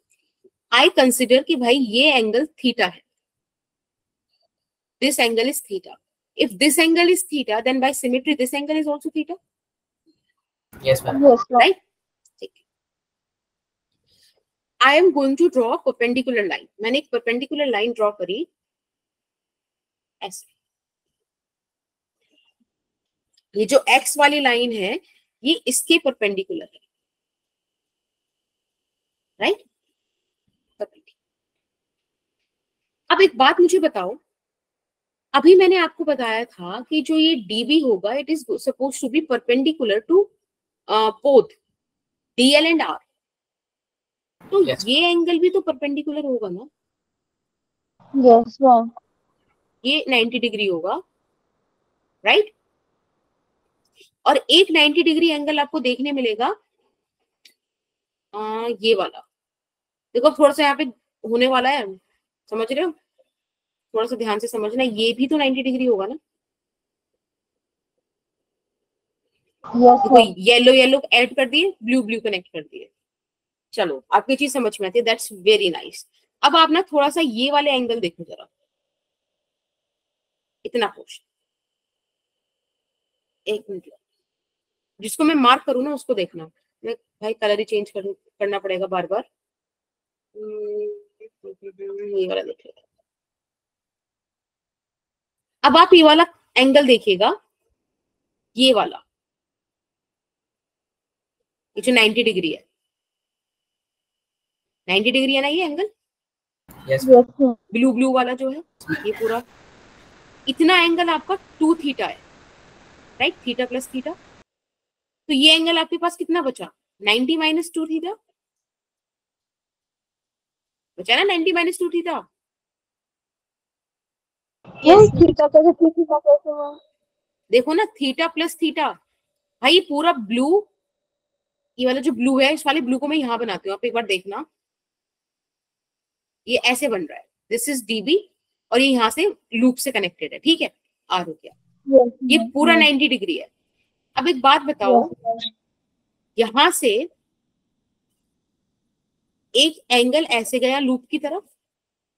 आई कंसिडर कि भाई ये एंगल थीटा है, this angle is theta. If this angle is theta, then by symmetry this angle is also theta. Yes, ma'am. Yes, ma'am. Right? I am going to draw a perpendicular line. मैंने एक perpendicular line draw करी ऐसे. ये जो x वाली line है ये इसके परपेंडिकुलर है, राइट? अब एक बात मुझे बताओ, अभी मैंने आपको बताया था कि जो ये dB होगा it is suppose to be perpendicular to both DL and R. तो Yes. ये एंगल भी तो परपेंडिकुलर होगा ना, Yes, ma'am. ये 90 डिग्री होगा, राइट? और एक 90 डिग्री एंगल आपको देखने मिलेगा ये वाला. देखो थोड़ा सा यहाँ पे होने वाला है, समझ रहे हो? थोड़ा सा ध्यान से समझना, ये भी तो 90 डिग्री होगा ना. Yes, देखो ma'am. येलो येलो ऐड कर दिए, ब्लू ब्लू कनेक्ट कर दिए. चलो आपकी चीज समझ में आती है, दैट्स वेरी नाइस. अब आप ना थोड़ा सा ये वाले एंगल देखो जरा, इतना पोर्शन. एक मिनट, जिसको मैं मार्क करूँ ना उसको देखना. मैं भाई कलर ही चेंज करना पड़ेगा बार बार. ये वाला देखिएगा. अब आप ये वाला एंगल देखिएगा, ये वाला, ये जो 90 डिग्री है, 90 डिग्री है ना ये angle. Yes, Yes, ma'am. Blue blue वाला जो है ये पूरा, इतना एंगल आपका 2 थीटा है, राइट? Theta plus theta. तो ये एंगल आपके पास कितना बचा? 90 माइनस 2 थीटा बचा ना, 90 माइनस 2 थीटा. Yes, theta कैसे ma'am? देखो ना, थीटा प्लस थीटा, भाई पूरा ब्लू, ये वाला जो ब्लू है, इस वाले ब्लू को मैं यहाँ बनाती हूँ, आप एक बार देखना. ये ऐसे बन रहा है, दिस इज डीबी, और ये यहाँ से लूप से कनेक्टेड है, ठीक है? आर हो गया. Yes, ये ma'am. पूरा 90 डिग्री है. अब एक बात बताओ, Yes, ma'am. यहां से एक एंगल ऐसे गया लूप की तरफ,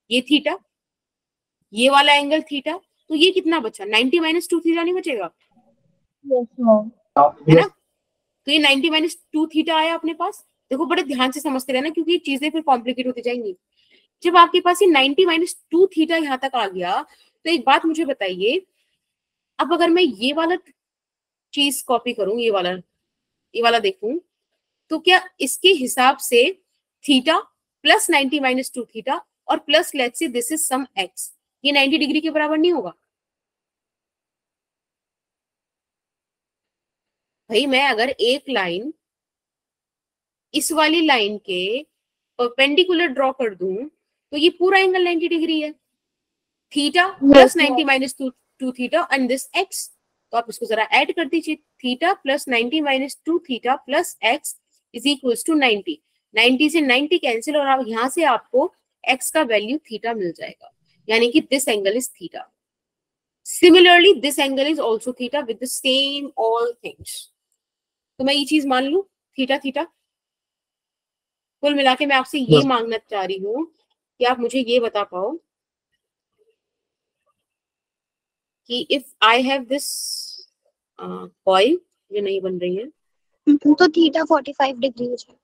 ये थीटा, ये वाला एंगल थीटा, तो ये कितना बचा? 90 माइनस 2 थीटा नहीं बचेगा, Yes, ma'am. है ना? तो ये 90 माइनस 2 थीटा आया अपने पास. देखो बड़े ध्यान से समझते रहना, क्योंकि चीजें फिर कॉम्प्लिकेट होती जाएंगी. जब आपके पास ये 90 माइनस 2 थीटा यहाँ तक आ गया, तो एक बात मुझे बताइए, अब अगर मैं ये वाला चीज कॉपी करूं, ये वाला देखूं, तो क्या इसके हिसाब से थीटा प्लस 90 माइनस 2 थीटा और plus let's say this is some X, ये 90 डिग्री के बराबर नहीं होगा? भाई मैं अगर एक लाइन इस वाली लाइन के परपेंडिकुलर ड्रॉ कर दूं, तो ये पूरा एंगल 90 डिग्री है. Theta plus 90 minus 2 theta and this X. तो आप इसको जरा ऐड कर दीजिए, theta plus 90 minus 2 theta plus X is equals to 90. 90 से 90 कैंसिल, और आप यहाँ से आपको x का वैल्यू थीटा मिल जाएगा, यानी कि this angle is theta. Similarly this angle is also theta with the same all things. तो मैं ये चीज मान लू, थीटा थीटा. कुल मिला के मैं आपसे ये मांगना चाह रही हूँ कि आप मुझे ये बता पाओ कि if I have this coil, ये नहीं बन रही है, तो थीटा 45 डिग्री हो जाएगा.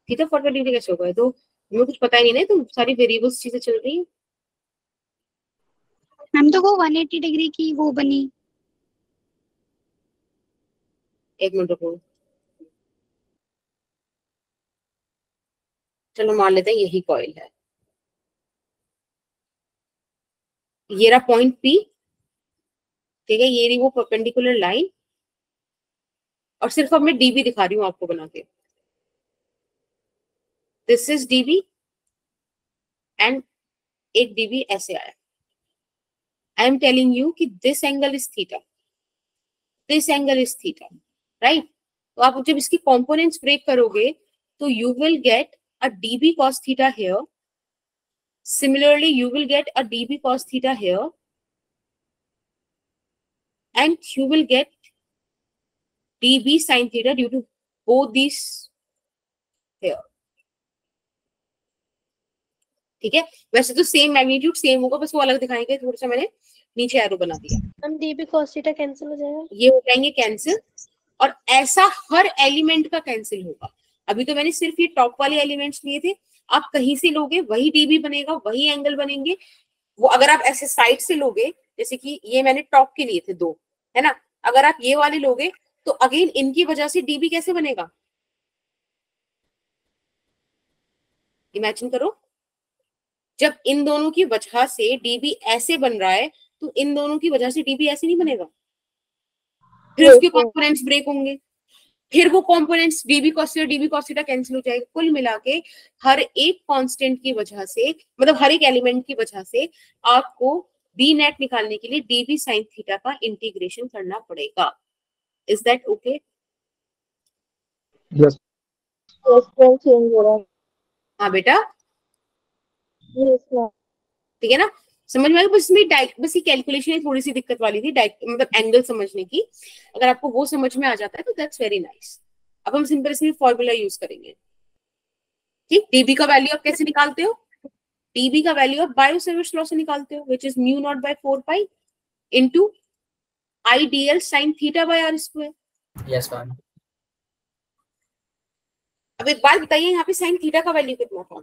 थीटा 45 डिग्री कैसे होगा? तो मुझे कुछ पता ही नहीं ना, तो सारी वेरिएबल्स चीजें चल रही है. मैम तो वो 180 डिग्री की वो बनी. एक मिनट रुको, चलो मान लेते हैं यही कॉइल है, ये रहा पॉइंट P, ठीक है? ये रही वो परपेंडिकुलर लाइन, और सिर्फ अब मैं डीबी दिखा रही हूँ आपको बना के. दिस इज डीबी एंड एक डीबी ऐसे आया. आई एम टेलिंग यू कि this angle is theta, this angle is theta, right? तो आप जब इसकी कंपोनेंट्स ब्रेक करोगे तो you will get a dB cos theta here. Similarly, you will get a dB cos theta here, and you will get dB sin theta due to both these here. ठीक है, वैसे तो same magnitude same होगा, बस वो अलग दिखाएंगे, थोड़ा सा मैंने नीचे एरो बना दिया। हम dB cos थीटा कैंसिल हो जाएगा, ये हो जाएंगे कैंसिल, और ऐसा हर एलिमेंट का कैंसिल होगा। अभी तो मैंने सिर्फ ये टॉप वाले एलिमेंट्स लिए थे, आप कहीं से लोगे वही डीबी बनेगा, वही एंगल बनेंगे। वो अगर आप ऐसे साइड से लोगे, जैसे कि ये मैंने टॉप के लिए थे 2, है ना, अगर आप ये वाले लोगे तो अगेन इनकी वजह से डीबी कैसे बनेगा, इमेजिन करो। जब इन दोनों की वजह से डीबी ऐसे बन रहा है, तो इन दोनों की वजह से डीबी ऐसे नहीं बनेगा, फिर उसके कंपोनेंट्स ब्रेक होंगे, फिर वो components dB cos theta dB cos theta cancel हो जाएगा। कुल मिला के हर एक कांस्टेंट की वजह से, मतलब हर एक एलिमेंट की वजह से आपको बी नेट निकालने के लिए डीबी साइन थीटा का इंटीग्रेशन करना पड़ेगा। Is that okay? Yes change हो रहा है। हाँ बेटा, यस मैम। ठीक है ना, समझ में आया? बस इसमें बस ये कैलकुलेशन थोड़ी सी दिक्कत वाली थी, मतलब एंगल समझने की। अगर आपको वो समझ में आ जाता है तो दैट्स वेरी नाइस। अब हम सिंपल इसमें फॉर्मूला यूज करेंगे। ठीक, डीबी का वैल्यू आप कैसे निकालते हो? डीबी का वैल्यू आप बायो-सेवर्ट्स लॉ से निकालते हो, which is mu naught by 4 pi into IDL sine theta by are square. Yes, ma'am. अब एक बात बताइए, यहाँ पे साइन थीटा का वैल्यू कितना था?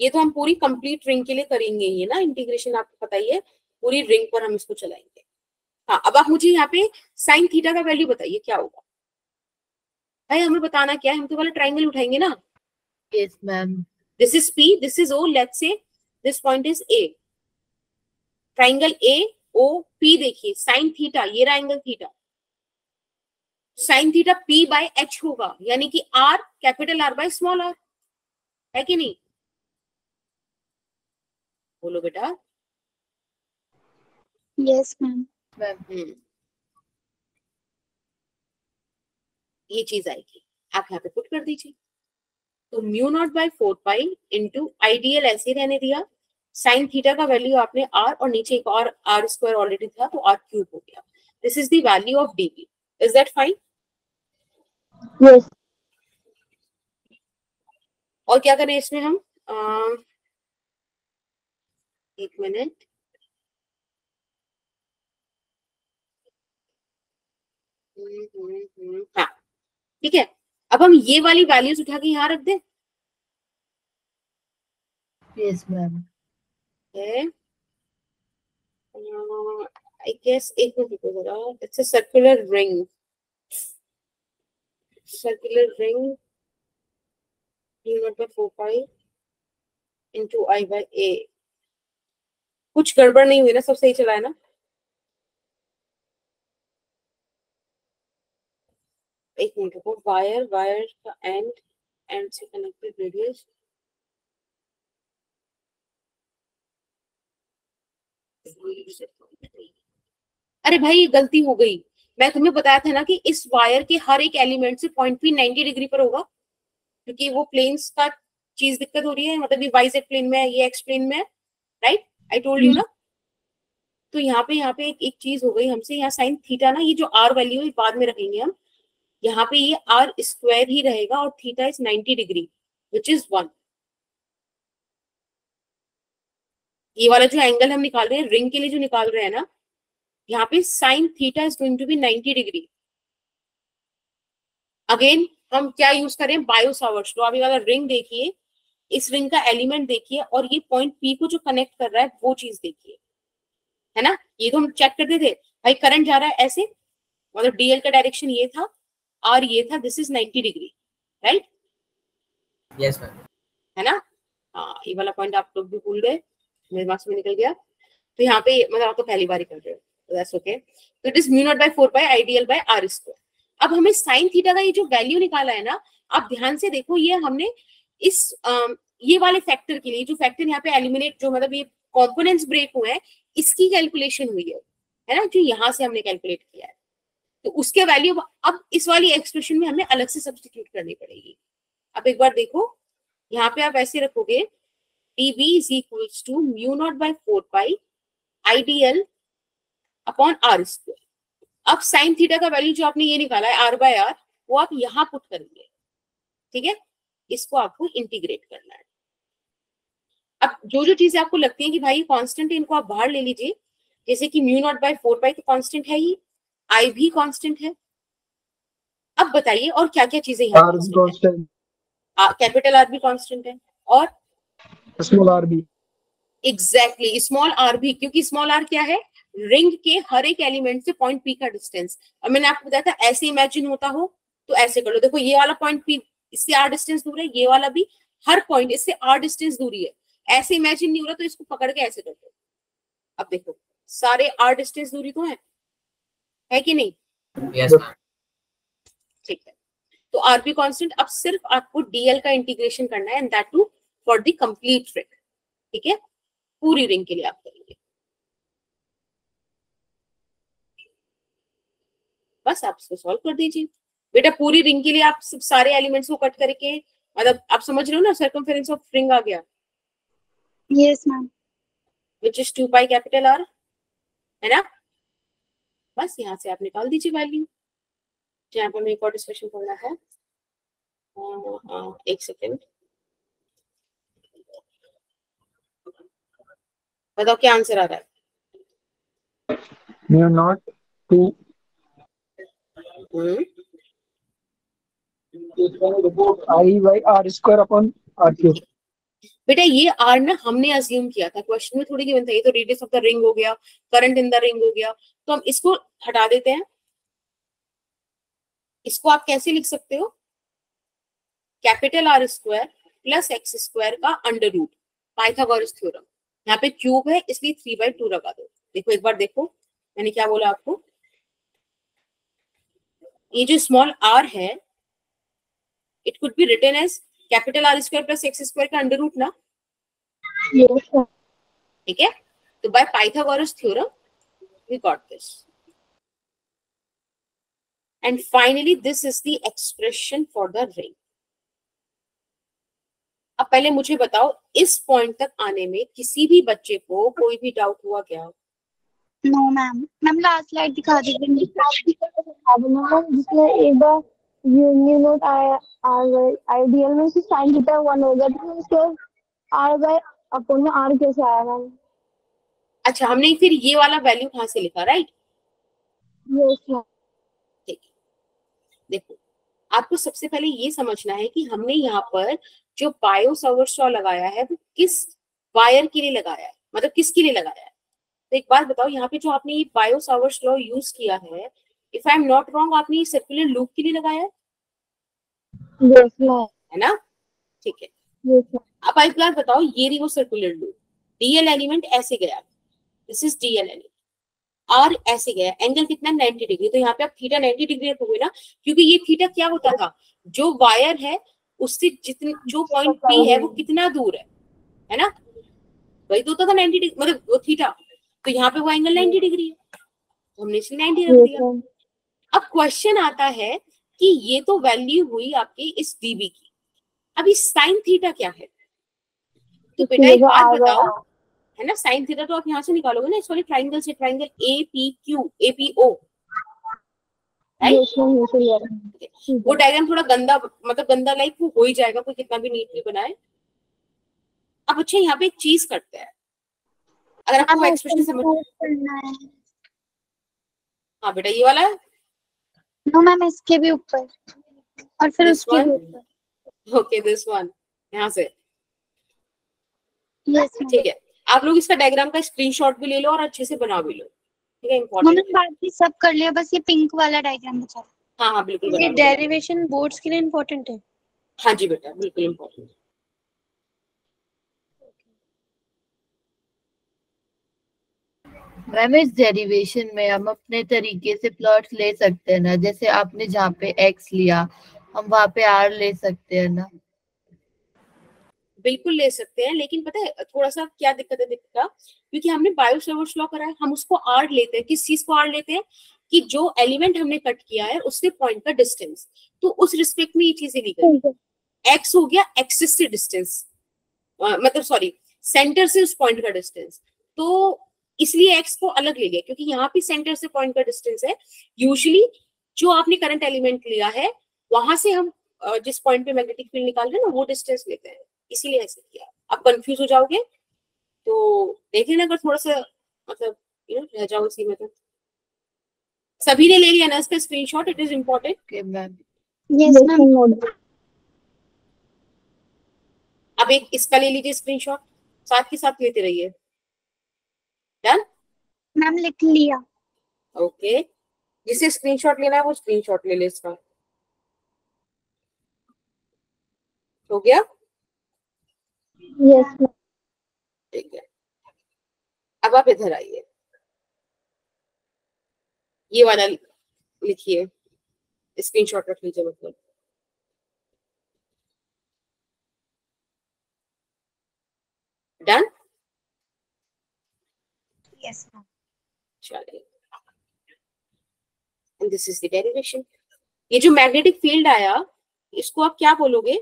ये तो हम पूरी कंप्लीट रिंग के लिए करेंगे ही ना इंटीग्रेशन, आपको पता ही है, पूरी रिंग पर हम इसको चलाएंगे। हाँ, अब आप मुझे यहाँ पे साइन थीटा का वैल्यू बताइए क्या होगा। भाई हमें बताना क्या है, हम तो वाला ट्राइंगल उठाएंगे ना। Yes, ma'am. This is P, this is O, let's say this point is A। Triangle AOP देखिए, साइन थीटा, ये रहा angle theta, sine theta P by H होगा, यानी कि R capital R by small r, है कि नहीं? बोलो बेटा। Yes ma'am. ये चीज आएगी, आप यहाँ पे पुट कर दीजिए। तो mu naught by 4 pi into IDL ऐसे रहने दिया, साइन थीटा का वैल्यू आपने R और नीचे एक और R स्क्वायर ऑलरेडी था तो R क्यूब हो गया। This is the value of dB. Is that fine? Yes. और क्या करें इसमें हम? एक मिनट, हाँ ठीक है। अब हम ये वाली वैल्यूज उठा के यहाँ रख दें। Yes, ma'am. I guess एक मिनट रुको जरा, it's a circular ring, circular ring by 4 pi into I by A। कुछ गड़बड़ नहीं हुई ना, सब सही चला है ना? एक मिनट रुको, वायर, वायर का एंड से कनेक्टेड रेडियस, अरे भाई गलती हो गई। मैं तुम्हें बताया था ना कि इस वायर के हर एक एलिमेंट से पॉइंट P 90 डिग्री पर होगा, क्योंकि वो प्लेन्स का चीज दिक्कत हो रही है, मतलब ये वाई जेड प्लेन में है, ये एक्स प्लेन में है, राइट? आई टोल्ड यू ना। तो यहाँ पे एक चीज हो गई हमसे, यहाँ साइन थीटा ना, ये जो आर वैल्यू है बाद में रखेंगे हम, यहाँ पे ये आर स्क्वायर ही रहेगा और theta is 90 degree which is 1। ये वाला जो एंगल हम निकाल रहे हैं रिंग के लिए जो निकाल रहे हैं ना, यहाँ पे sine theta is going to be 90 degree. Again हम क्या यूज करें? Biot-Savart's law. अभी वाला रिंग देखिए, इस रिंग का एलिमेंट देखिए और ये पॉइंट P को जो कनेक्ट कर रहा है वो चीज देखिए, है ना? ये तो हम चेक करते थे भाई, करंट जा रहा है ऐसे, मतलब डीएल का डायरेक्शन ये था और ये था, this is 90 degree, right? Yes, ma'am. है ना? हाँ, ये वाला पॉइंट आप लोग भी भूल गए, मेरे मार्क्स में निकल गया। तो यहाँ पे मतलब आप तो पहली बार ही कर रहे हो, दैट्स ओके। तो it is mu naught by 4 pi IDL by are square. अब हमें साइन थीटा का ये जो वैल्यू निकाला है ना, आप ध्यान से देखो, ये हमने इस ये वाले फैक्टर के लिए, जो फैक्टर यहाँ पे एलिमिनेट, जो मतलब ये कंपोनेंट्स ब्रेक हुए हैं, इसकी कैलकुलेशन हुई है ना, जो यहाँ से हमने कैलकुलेट किया है। तो उसके वैल्यू अब इस वाली एक्सप्रेशन में हमें अलग से सब्स्टिट्यूट करनी पड़ेगी। अब एक बार देखो, यहाँ पे आप ऐसे रखोगे dB is equals to mu naught by 4 pi IDL upon R square. अब साइन थीटा का वैल्यू जो आपने ये निकाला है R by R, वो आप यहाँ पुट करेंगे। ठीक है, इसको आपको इंटीग्रेट करना है। अब जो जो चीजें आपको लगती है कि भाई कांस्टेंट है, इनको आप बाहर ले लीजिए, जैसे कि म्यू नॉट बाय 4 पाई तो कांस्टेंट है ही, आई भी कांस्टेंट है। अब बताइए और क्या क्या चीजें यहाँ आर भी कांस्टेंट, कैपिटल आर भी कांस्टेंट है, और स्मॉल आर भी। एग्जैक्टली स्मॉल आर भी, क्योंकि स्मॉल आर क्या है, रिंग के हर एक एलिमेंट से पॉइंट पी का डिस्टेंस। और मैंने आपको बताया था ऐसे इमेजिन होता हो तो ऐसे कर लो, देखो ये वाला पॉइंट पी इससे आर डिस्टेंस दूर है, ये वाला भी हर पॉइंट इससे आर डिस्टेंस दूरी है। ऐसे इमेजिन नहीं हो रहा तो इसको पकड़ के ऐसे कर दो। अब देखो सारे आर डिस्टेंस दूरी तो है कि नहीं? Yes, ma'am. ठीक है, तो आर बी कॉन्स्टेंट। अब सिर्फ आपको डीएल का इंटीग्रेशन करना है, and that too for the complete ring. ठीक है, पूरी रिंग के लिए आप करेंगे। बस आप इसको सॉल्व कर दीजिए बेटा। पूरी रिंग के लिए आप सब सारे एलिमेंट्स को कट करके, मतलब आप समझ रहे हो ना, सर्कमफेरेंस ऑफ रिंग आ गया, Yes, ma'am. Which is 2 pi capital R, है ना? बस यहाँ से आप निकाल दीजिए वैल्यू। जहाँ पर हमें एक और डिस्कशन करना है, एक सेकेंड, बताओ क्या आंसर आ रहा है? Mu naught 2 I by R square upon R cube. बेटा ये आर ना हमने अज्यूम किया था, क्वेश्चन में थोड़ी गिवन था। ये तो रेडियस ऑफ द रिंग हो गया, करंट इन द रिंग हो गया, तो हम इसको हटा देते हैं। इसको आप कैसे लिख सकते हो, capital R square plus x square का अंडर रूट, पाइथागोरस थ्योरम। यहाँ पे क्यूब है इसलिए 3/2 लगा दो। देखो एक बार देखो मैंने क्या बोला आपको, ये जो स्मॉल आर है it could be written as capital R square plus x square का अंडर रूट ना। Yes, ma'am. ठीक है, तो by Pythagoras theorem we got this, and finally this is the expression for the ring. अब पहले मुझे बताओ इस पॉइंट तक आने में किसी भी बच्चे को कोई भी डाउट हुआ क्या? No, ma'am. Ma'am last slide दिखा दीजिए। जिसमें एक बार न्यू नोट आइडियल में से साइन थीटा 1 हो गया, तो उसके आर बाय अपॉन में आर कैसे आया मैम? अच्छा, हमने फिर ये वाला वैल्यू कहाँ से लिखा, राइट? Yes ma'am. ठीक है, देखो आपको सबसे पहले ये समझना है कि हमने यहाँ पर जो बायो-सावर्ट्स लॉ लगाया है वो किस वायर के लिए लगाया है, मतलब किसके लिए लगाया है। तो एक बात बताओ, यहाँ पे जो आपने ये बायो-सावर्ट्स लॉ यूज किया है, if I am not wrong, आपने ये सर्कुलर लूप के लिए लगाया है, यस मैम। है ना? ठीक है, यस मैम। अब एक बात बताओ, ये रही वो सर्कुलर लूप, डीएल एलिमेंट ऐसे गया, this is DL element, R ऐसे गया, एंगल कितना 90 डिग्री, तो यहाँ पे आप थीटा 90 डिग्री रखोगे ना, क्योंकि ये थीटा क्या होता था, जो वायर है उससे जितने जो पॉइंट पी है वो कितना दूर है ना, वही तो होता था 90 डिग्री, मतलब वो थीटा। तो यहाँ पे वो एंगल 90 डिग्री है, तो हमने इसलिए 90 रख दिया। अब क्वेश्चन आता है कि ये तो वैल्यू हुई आपकी इस डीबी की, अब इस साइन थीटा क्या है? तो बेटा एक बात बताओ, है ना, साइन थीटा तो आप यहाँ से निकालोगे ना, इस वाले ट्राइंगल से, ट्राइंगल APQ APO, वो डायग्राम थोड़ा गंदा, मतलब गंदा लाइक वो हो ही जाएगा, कोई कितना भी नीटली बनाए। अब अच्छा यहाँ पे एक चीज करते हैं, अगर आपको एक्सप्रेशन समझ, हाँ बेटा ये वाला है, नो मैम इसके भी ऊपर और फिर उसके भी ऊपर। ओके दिस वन, यहाँ से, यस ठीक है। आप लोग इसका डायग्राम का स्क्रीनशॉट भी ले लो और अच्छे से बना भी लो, ठीक है, इंपॉर्टेंट है। बाकी सब कर लिया, बस ये पिंक वाला डायग्राम बचा। हाँ हाँ बिल्कुल बना ये लो। डेरिवेशन बोर्ड्स के लिए इम्पोर्टेंट है। हाँ जी बेटा बिल्कुल इम्पोर्टेंट। मैम इस डेरिवेशन में हम अपने तरीके से प्लॉट्स ले सकते हैं ना, जैसे आपने जहाँ पे x लिया हम वहाँ पे r ले सकते हैं ना? बिल्कुल ले सकते हैं, लेकिन पता है थोड़ा सा क्या दिक्कत है, क्योंकि हमने बायो-सावर्ट्स लॉ करा है, हम उसको आर लेते हैं। किस चीज को आर लेते हैं? कि जो एलिमेंट हमने कट किया है उससे पॉइंट का डिस्टेंस, तो उस रिस्पेक्ट में ये चीजें लीगल है। एक्स हो गया एक्सिस से डिस्टेंस, मतलब सॉरी सेंटर से उस पॉइंट का डिस्टेंस, तो इसलिए एक्स को अलग ले लिया, क्योंकि यहाँ पे सेंटर से पॉइंट का डिस्टेंस है। यूजुअली जो आपने करंट एलिमेंट लिया है वहां से हम जिस पॉइंट पे मैग्नेटिक फील्ड निकाल रहे हैं ना वो डिस्टेंस लेते हैं, इसीलिए ऐसे किया। आप कंफ्यूज हो जाओगे तो देख लेना, अगर थोड़ा सा मतलब रह जाओ इसी में। तो सभी ने ले लिया ना इसका screenshot? It is important. Okay ma'am. Yes ma'am. अब एक इसका ले लीजिए स्क्रीनशॉट, साथ के साथ लेते रहिए। डन मैम लिख लिया। ओके, जिसे स्क्रीनशॉट लेना है वो स्क्रीनशॉट ले ले इसका। हो गया? Yes ma'am. ठीक है, अब आप इधर आइए, ये वाला लिखिए, स्क्रीनशॉट रख लीजिए मतलब। डन? Yes ma'am. चलिए, दिस इज द डेरिवेशन। ये जो मैग्नेटिक फील्ड आया इसको आप क्या बोलोगे?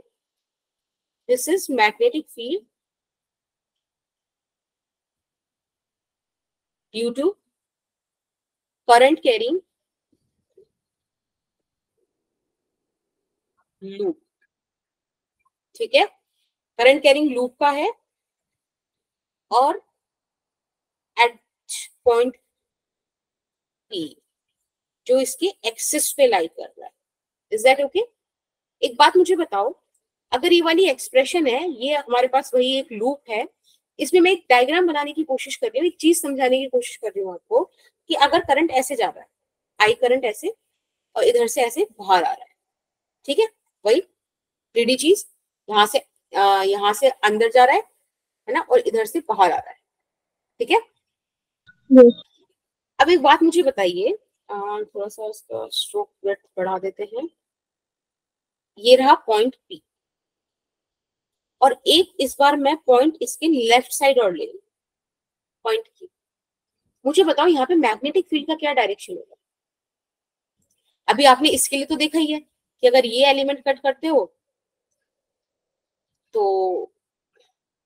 This is magnetic field due to current carrying loop. ठीक है, करंट कैरिंग लूप का है और एट पॉइंट P जो इसके एक्सिस पे लाई कर रहा है। Is that okay? एक बात मुझे बताओ, अगर ये वाली एक्सप्रेशन है, ये हमारे पास वही एक लूप है, इसमें मैं एक डायग्राम बनाने की कोशिश कर रही हूँ, एक चीज समझाने की कोशिश कर रही हूँ आपको कि अगर करंट ऐसे जा रहा है, आई करंट ऐसे, और इधर से ऐसे बाहर आ रहा है, ठीक है, वही 3D चीज, यहाँ से अंदर जा रहा है ना, और इधर से बाहर आ रहा है, ठीक है। अब एक बात मुझे बताइए, थोड़ा सा इसका स्ट्रोक विड्थ बढ़ा देते हैं। ये रहा पॉइंट P, और एक इस बार मैं पॉइंट इसके लेफ्ट साइड और ले लूं, पॉइंट Q। मुझे बताओ यहाँ पे मैग्नेटिक फील्ड का क्या डायरेक्शन होगा? अभी आपने इसके लिए तो देखा ही है कि अगर ये एलिमेंट कट करते हो तो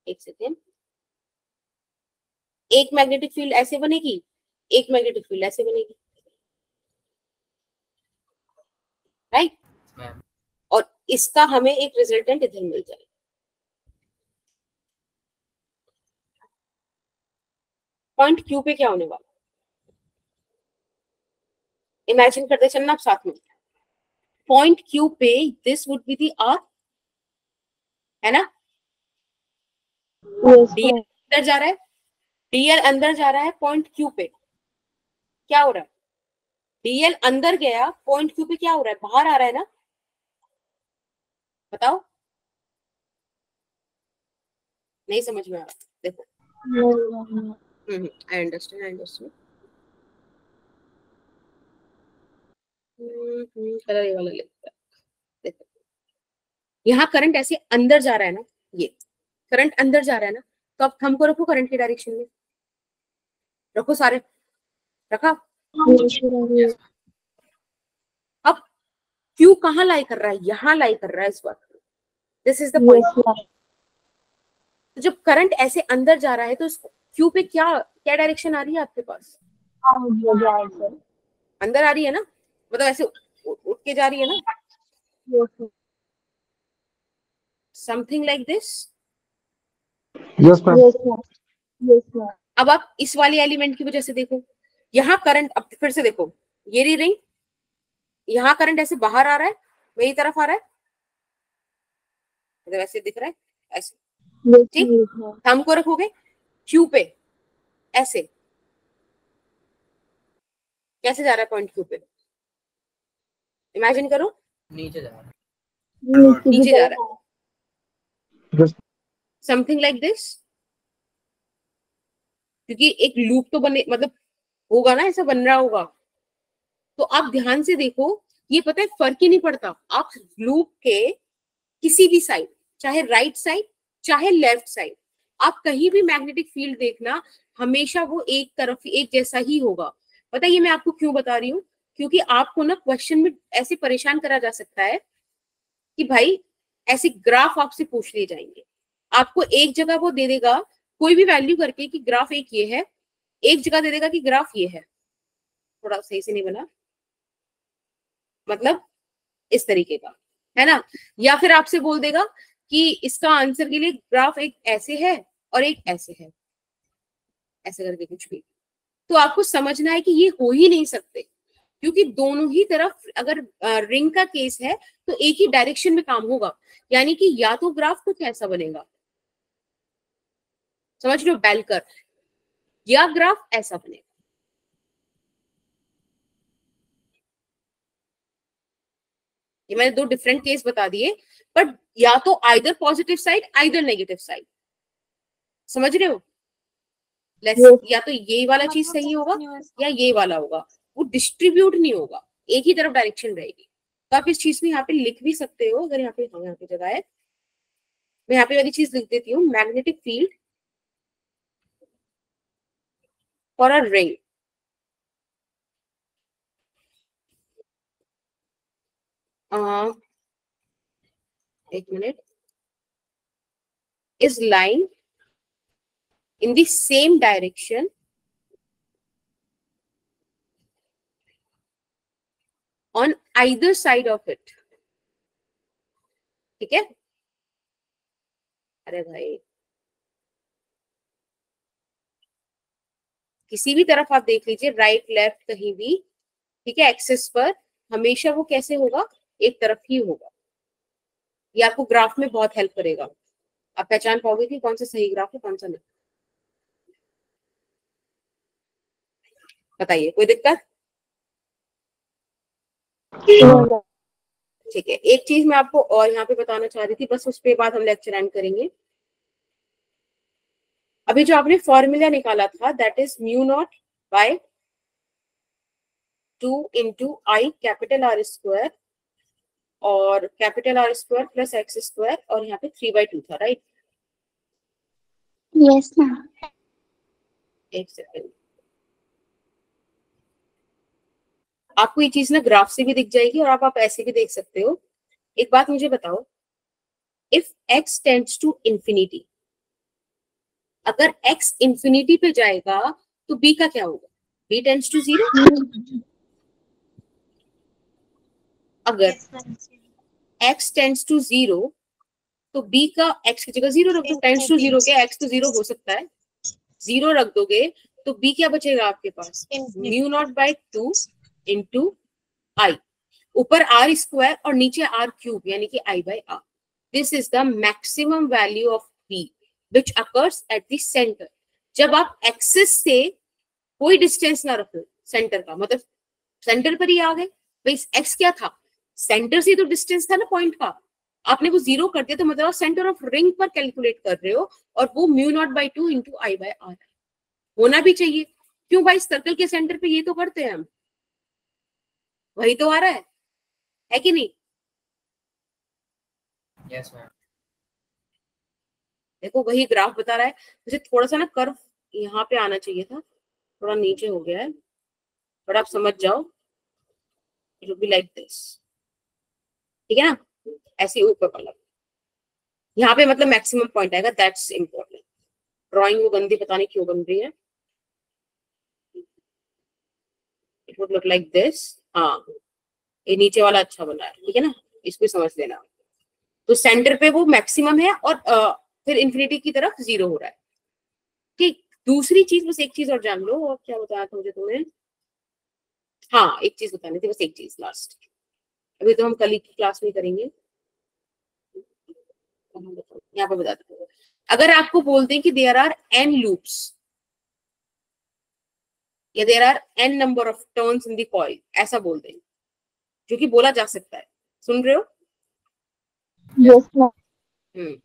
एक सेकेंड, एक मैग्नेटिक फील्ड ऐसे बनेगी, एक मैग्नेटिक फील्ड ऐसे बनेगी, राइट? मैम। और इसका हमें एक रिजल्टेंट इधर मिल जाएगा। पॉइंट Q पे क्या होने वाला? इमेजिन करते चलना आप साथ में। पॉइंट Q पे this would be the R, है ना? डीएल अंदर जा रहा है, डीएल अंदर जा रहा है पॉइंट Q पे, क्या हो रहा है? डीएल अंदर गया, पॉइंट Q पे क्या हो रहा है? बाहर आ रहा है ना? बताओ, नहीं समझ में आ रहा? देखो, I understand, I understand. Colour ये वाला लेते हैं। देखो, यहाँ करंट ऐसे अंदर जा रहा है ना, ये करंट अंदर जा रहा है ना, तो अब थंब को रखो करंट की डायरेक्शन में, रखो सारे, रखा। अब Q कहाँ लाई कर रहा है? यहाँ लाई कर रहा है इस वक्त। This is the point. तो जब करंट ऐसे अंदर जा रहा है तो Q पे क्या क्या डायरेक्शन आ रही है आपके पास? अंदर आ रही है ना, मतलब ऐसे उठ के जा रही है ना, something like this. Yes ma'am. अब आप इस वाली एलिमेंट की वजह से देखो, यहाँ करंट, अब फिर से देखो, ये रही रिंग, यहाँ करंट ऐसे बाहर आ रहा है, मेरी तरफ आ रहा है, मतलब ऐसे दिख रहा है, ऐसे, ठीक। थंब को रखोगे Q पे, ऐसे कैसे जा रहा है पॉइंट Q पे? इमेजिन करो, नीचे जा रहा है। नीचे जा रहा है, समथिंग लाइक दिस। क्योंकि एक लूप तो बने, मतलब होगा ना, ऐसा बन रहा होगा। तो आप ध्यान से देखो, ये पता है फर्क ही नहीं पड़ता, आप लूप के किसी भी साइड, चाहे राइट साइड चाहे लेफ्ट साइड, आप कहीं भी मैग्नेटिक फील्ड देखना, हमेशा वो एक तरफ एक जैसा ही होगा। पता है ये मैं आपको क्यों बता रही हूँ? क्योंकि आपको ना क्वेश्चन में ऐसे परेशान करा जा सकता है कि भाई ऐसे ग्राफ आपसे पूछ लिए जाएंगे, आपको एक जगह वो दे देगा कोई भी वैल्यू करके कि ग्राफ एक ये है, एक जगह दे देगा कि ग्राफ ये है। थोड़ा सही से नहीं बना, मतलब इस तरीके का, है ना। या फिर आपसे बोल देगा कि इसका आंसर के लिए ग्राफ एक ऐसे है और एक ऐसे है, ऐसे करके कुछ भी। तो आपको समझना है कि ये हो ही नहीं सकते, क्योंकि दोनों ही तरफ अगर रिंग का केस है तो एक ही डायरेक्शन में काम होगा, यानी कि या तो ग्राफ कुछ ऐसा बनेगा, समझ लो बेल कर्व, या ग्राफ ऐसा बनेगा। ये मैंने दो डिफरेंट केस बता दिए, बट या तो either positive side either negative side, समझ रहे हो। या तो ये वाला चीज सही होगा या ये वाला होगा, वो डिस्ट्रीब्यूट नहीं होगा, एक ही तरफ डायरेक्शन रहेगी। तो आप इस चीज में यहाँ पे लिख भी सकते हो, अगर यहाँ पे यहाँ पे जगह है, मैं यहाँ पे वाली चीज लिख देती हूँ, magnetic field for a ring एक minute, is lying in the same direction on either side of it। ठीक है, अरे भाई किसी भी तरफ आप देख लीजिए, राइट लेफ्ट कहीं भी, ठीक है, एक्सिस पर हमेशा वो कैसे होगा, एक तरफ ही होगा। ये आपको ग्राफ में बहुत हेल्प करेगा, आप पहचान पाओगे कि कौन सा सही ग्राफ है कौन सा नहीं। बताइए, कोई दिक्कत? ठीक है, एक चीज मैं आपको और यहाँ पे बताना चाह रही थी, बस उस पे बाद हम लेक्चर एंड करेंगे। अभी जो आपने फॉर्मूला निकाला था, that is mu naught by 2 into I capital R square और capital R square plus x square, और यहाँ पे 3/2 था, राइट? Yes ma'am. एक सेकेंड, आपको ये चीज ना ग्राफ से भी दिख जाएगी और आप ऐसे भी देख सकते हो। एक बात मुझे बताओ, if x tends to infinity, अगर x इंफिनिटी पे जाएगा तो b का क्या होगा? b tends to 0। अगर x टेंड्स टू 0 तो b का x की जगह 0 रख दो, टेंड्स टू 0 के x तो 0 हो सकता है, 0 रख दोगे तो b क्या बचेगा आपके पास? Mu naught by 2 into I, ऊपर आर स्क्वायर और नीचे आर क्यूब, यानी कि I by R. This is the maximum value of B which occurs at the centre. जब आप एक्सिस से कोई डिस्टेंस ना रखो सेंटर का, मतलब सेंटर पर ही आ गए भाई, एक्स क्या था? सेंटर से तो डिस्टेंस था ना पॉइंट का, आपने वो 0 कर दिया तो मतलब सेंटर ऑफ रिंग पर कैलकुलेट कर रहे हो, और वो mu naught by 2 into I by R होना भी चाहिए। क्यों भाई, सर्कल के सेंटर पे ये तो करते हैं हम, वही तो आ रहा है कि नहीं? Yes, ma'am. देखो वही ग्राफ बता रहा है, मुझे थोड़ा सा ना कर्व यहाँ पे आना चाहिए था, थोड़ा नीचे हो गया है, बट आप समझ जाओ, it will be like this, ठीक है ना, ऐसे ऊपर वाला यहाँ पे मतलब मैक्सिमम पॉइंट आएगा, दैट्स इंपॉर्टेंट। ड्राइंग वो गंदी पता नहीं क्यों बन रही है, it would look like this. हाँ, ये नीचे वाला अच्छा बना है, ठीक है ना, इसको समझ लेना। तो सेंटर पे वो मैक्सिमम है और फिर इंफिनिटी की तरफ 0 हो रहा है। ठीक, दूसरी चीज, बस एक चीज और जान लो, और क्या बताया था मुझे तुमने? हाँ, एक चीज बतानी थी, बस एक चीज लास्ट, अभी तो हम कल की क्लास में करेंगे, यहाँ पे बता दो। अगर आपको बोलते हैं कि देयर आर n लूप्स या there are n number of turns in the coil, ऐसा बोल दें, जो कि बोला जा सकता है, सुन रहे हो? Yes ma'am.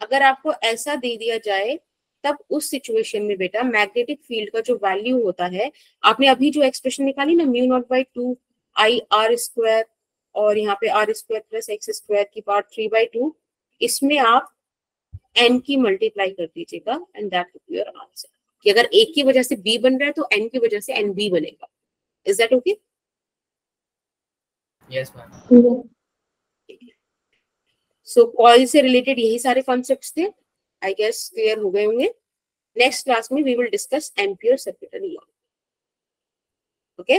अगर आपको ऐसा दे दिया जाए, तब उस सिचुएशन में बेटा मैग्नेटिक फील्ड का जो वैल्यू होता है, आपने अभी जो एक्सप्रेशन निकाली ना, mu naught by 2 I R square और यहाँ पे R square plus x square की पावर 3/2, इसमें आप n की मल्टीप्लाई कर दीजिएगा and that will be your answer. कि अगर एक की वजह से b बन रहा है तो n की वजह से nb बनेगा। Is that okay? Yes, ma'am. So coil से रिलेटेड यही सारे कॉन्सेप्ट्स थे, आई गेस क्लियर हो गए होंगे। नेक्स्ट क्लास में we will discuss Ampere circuitry law. Okay.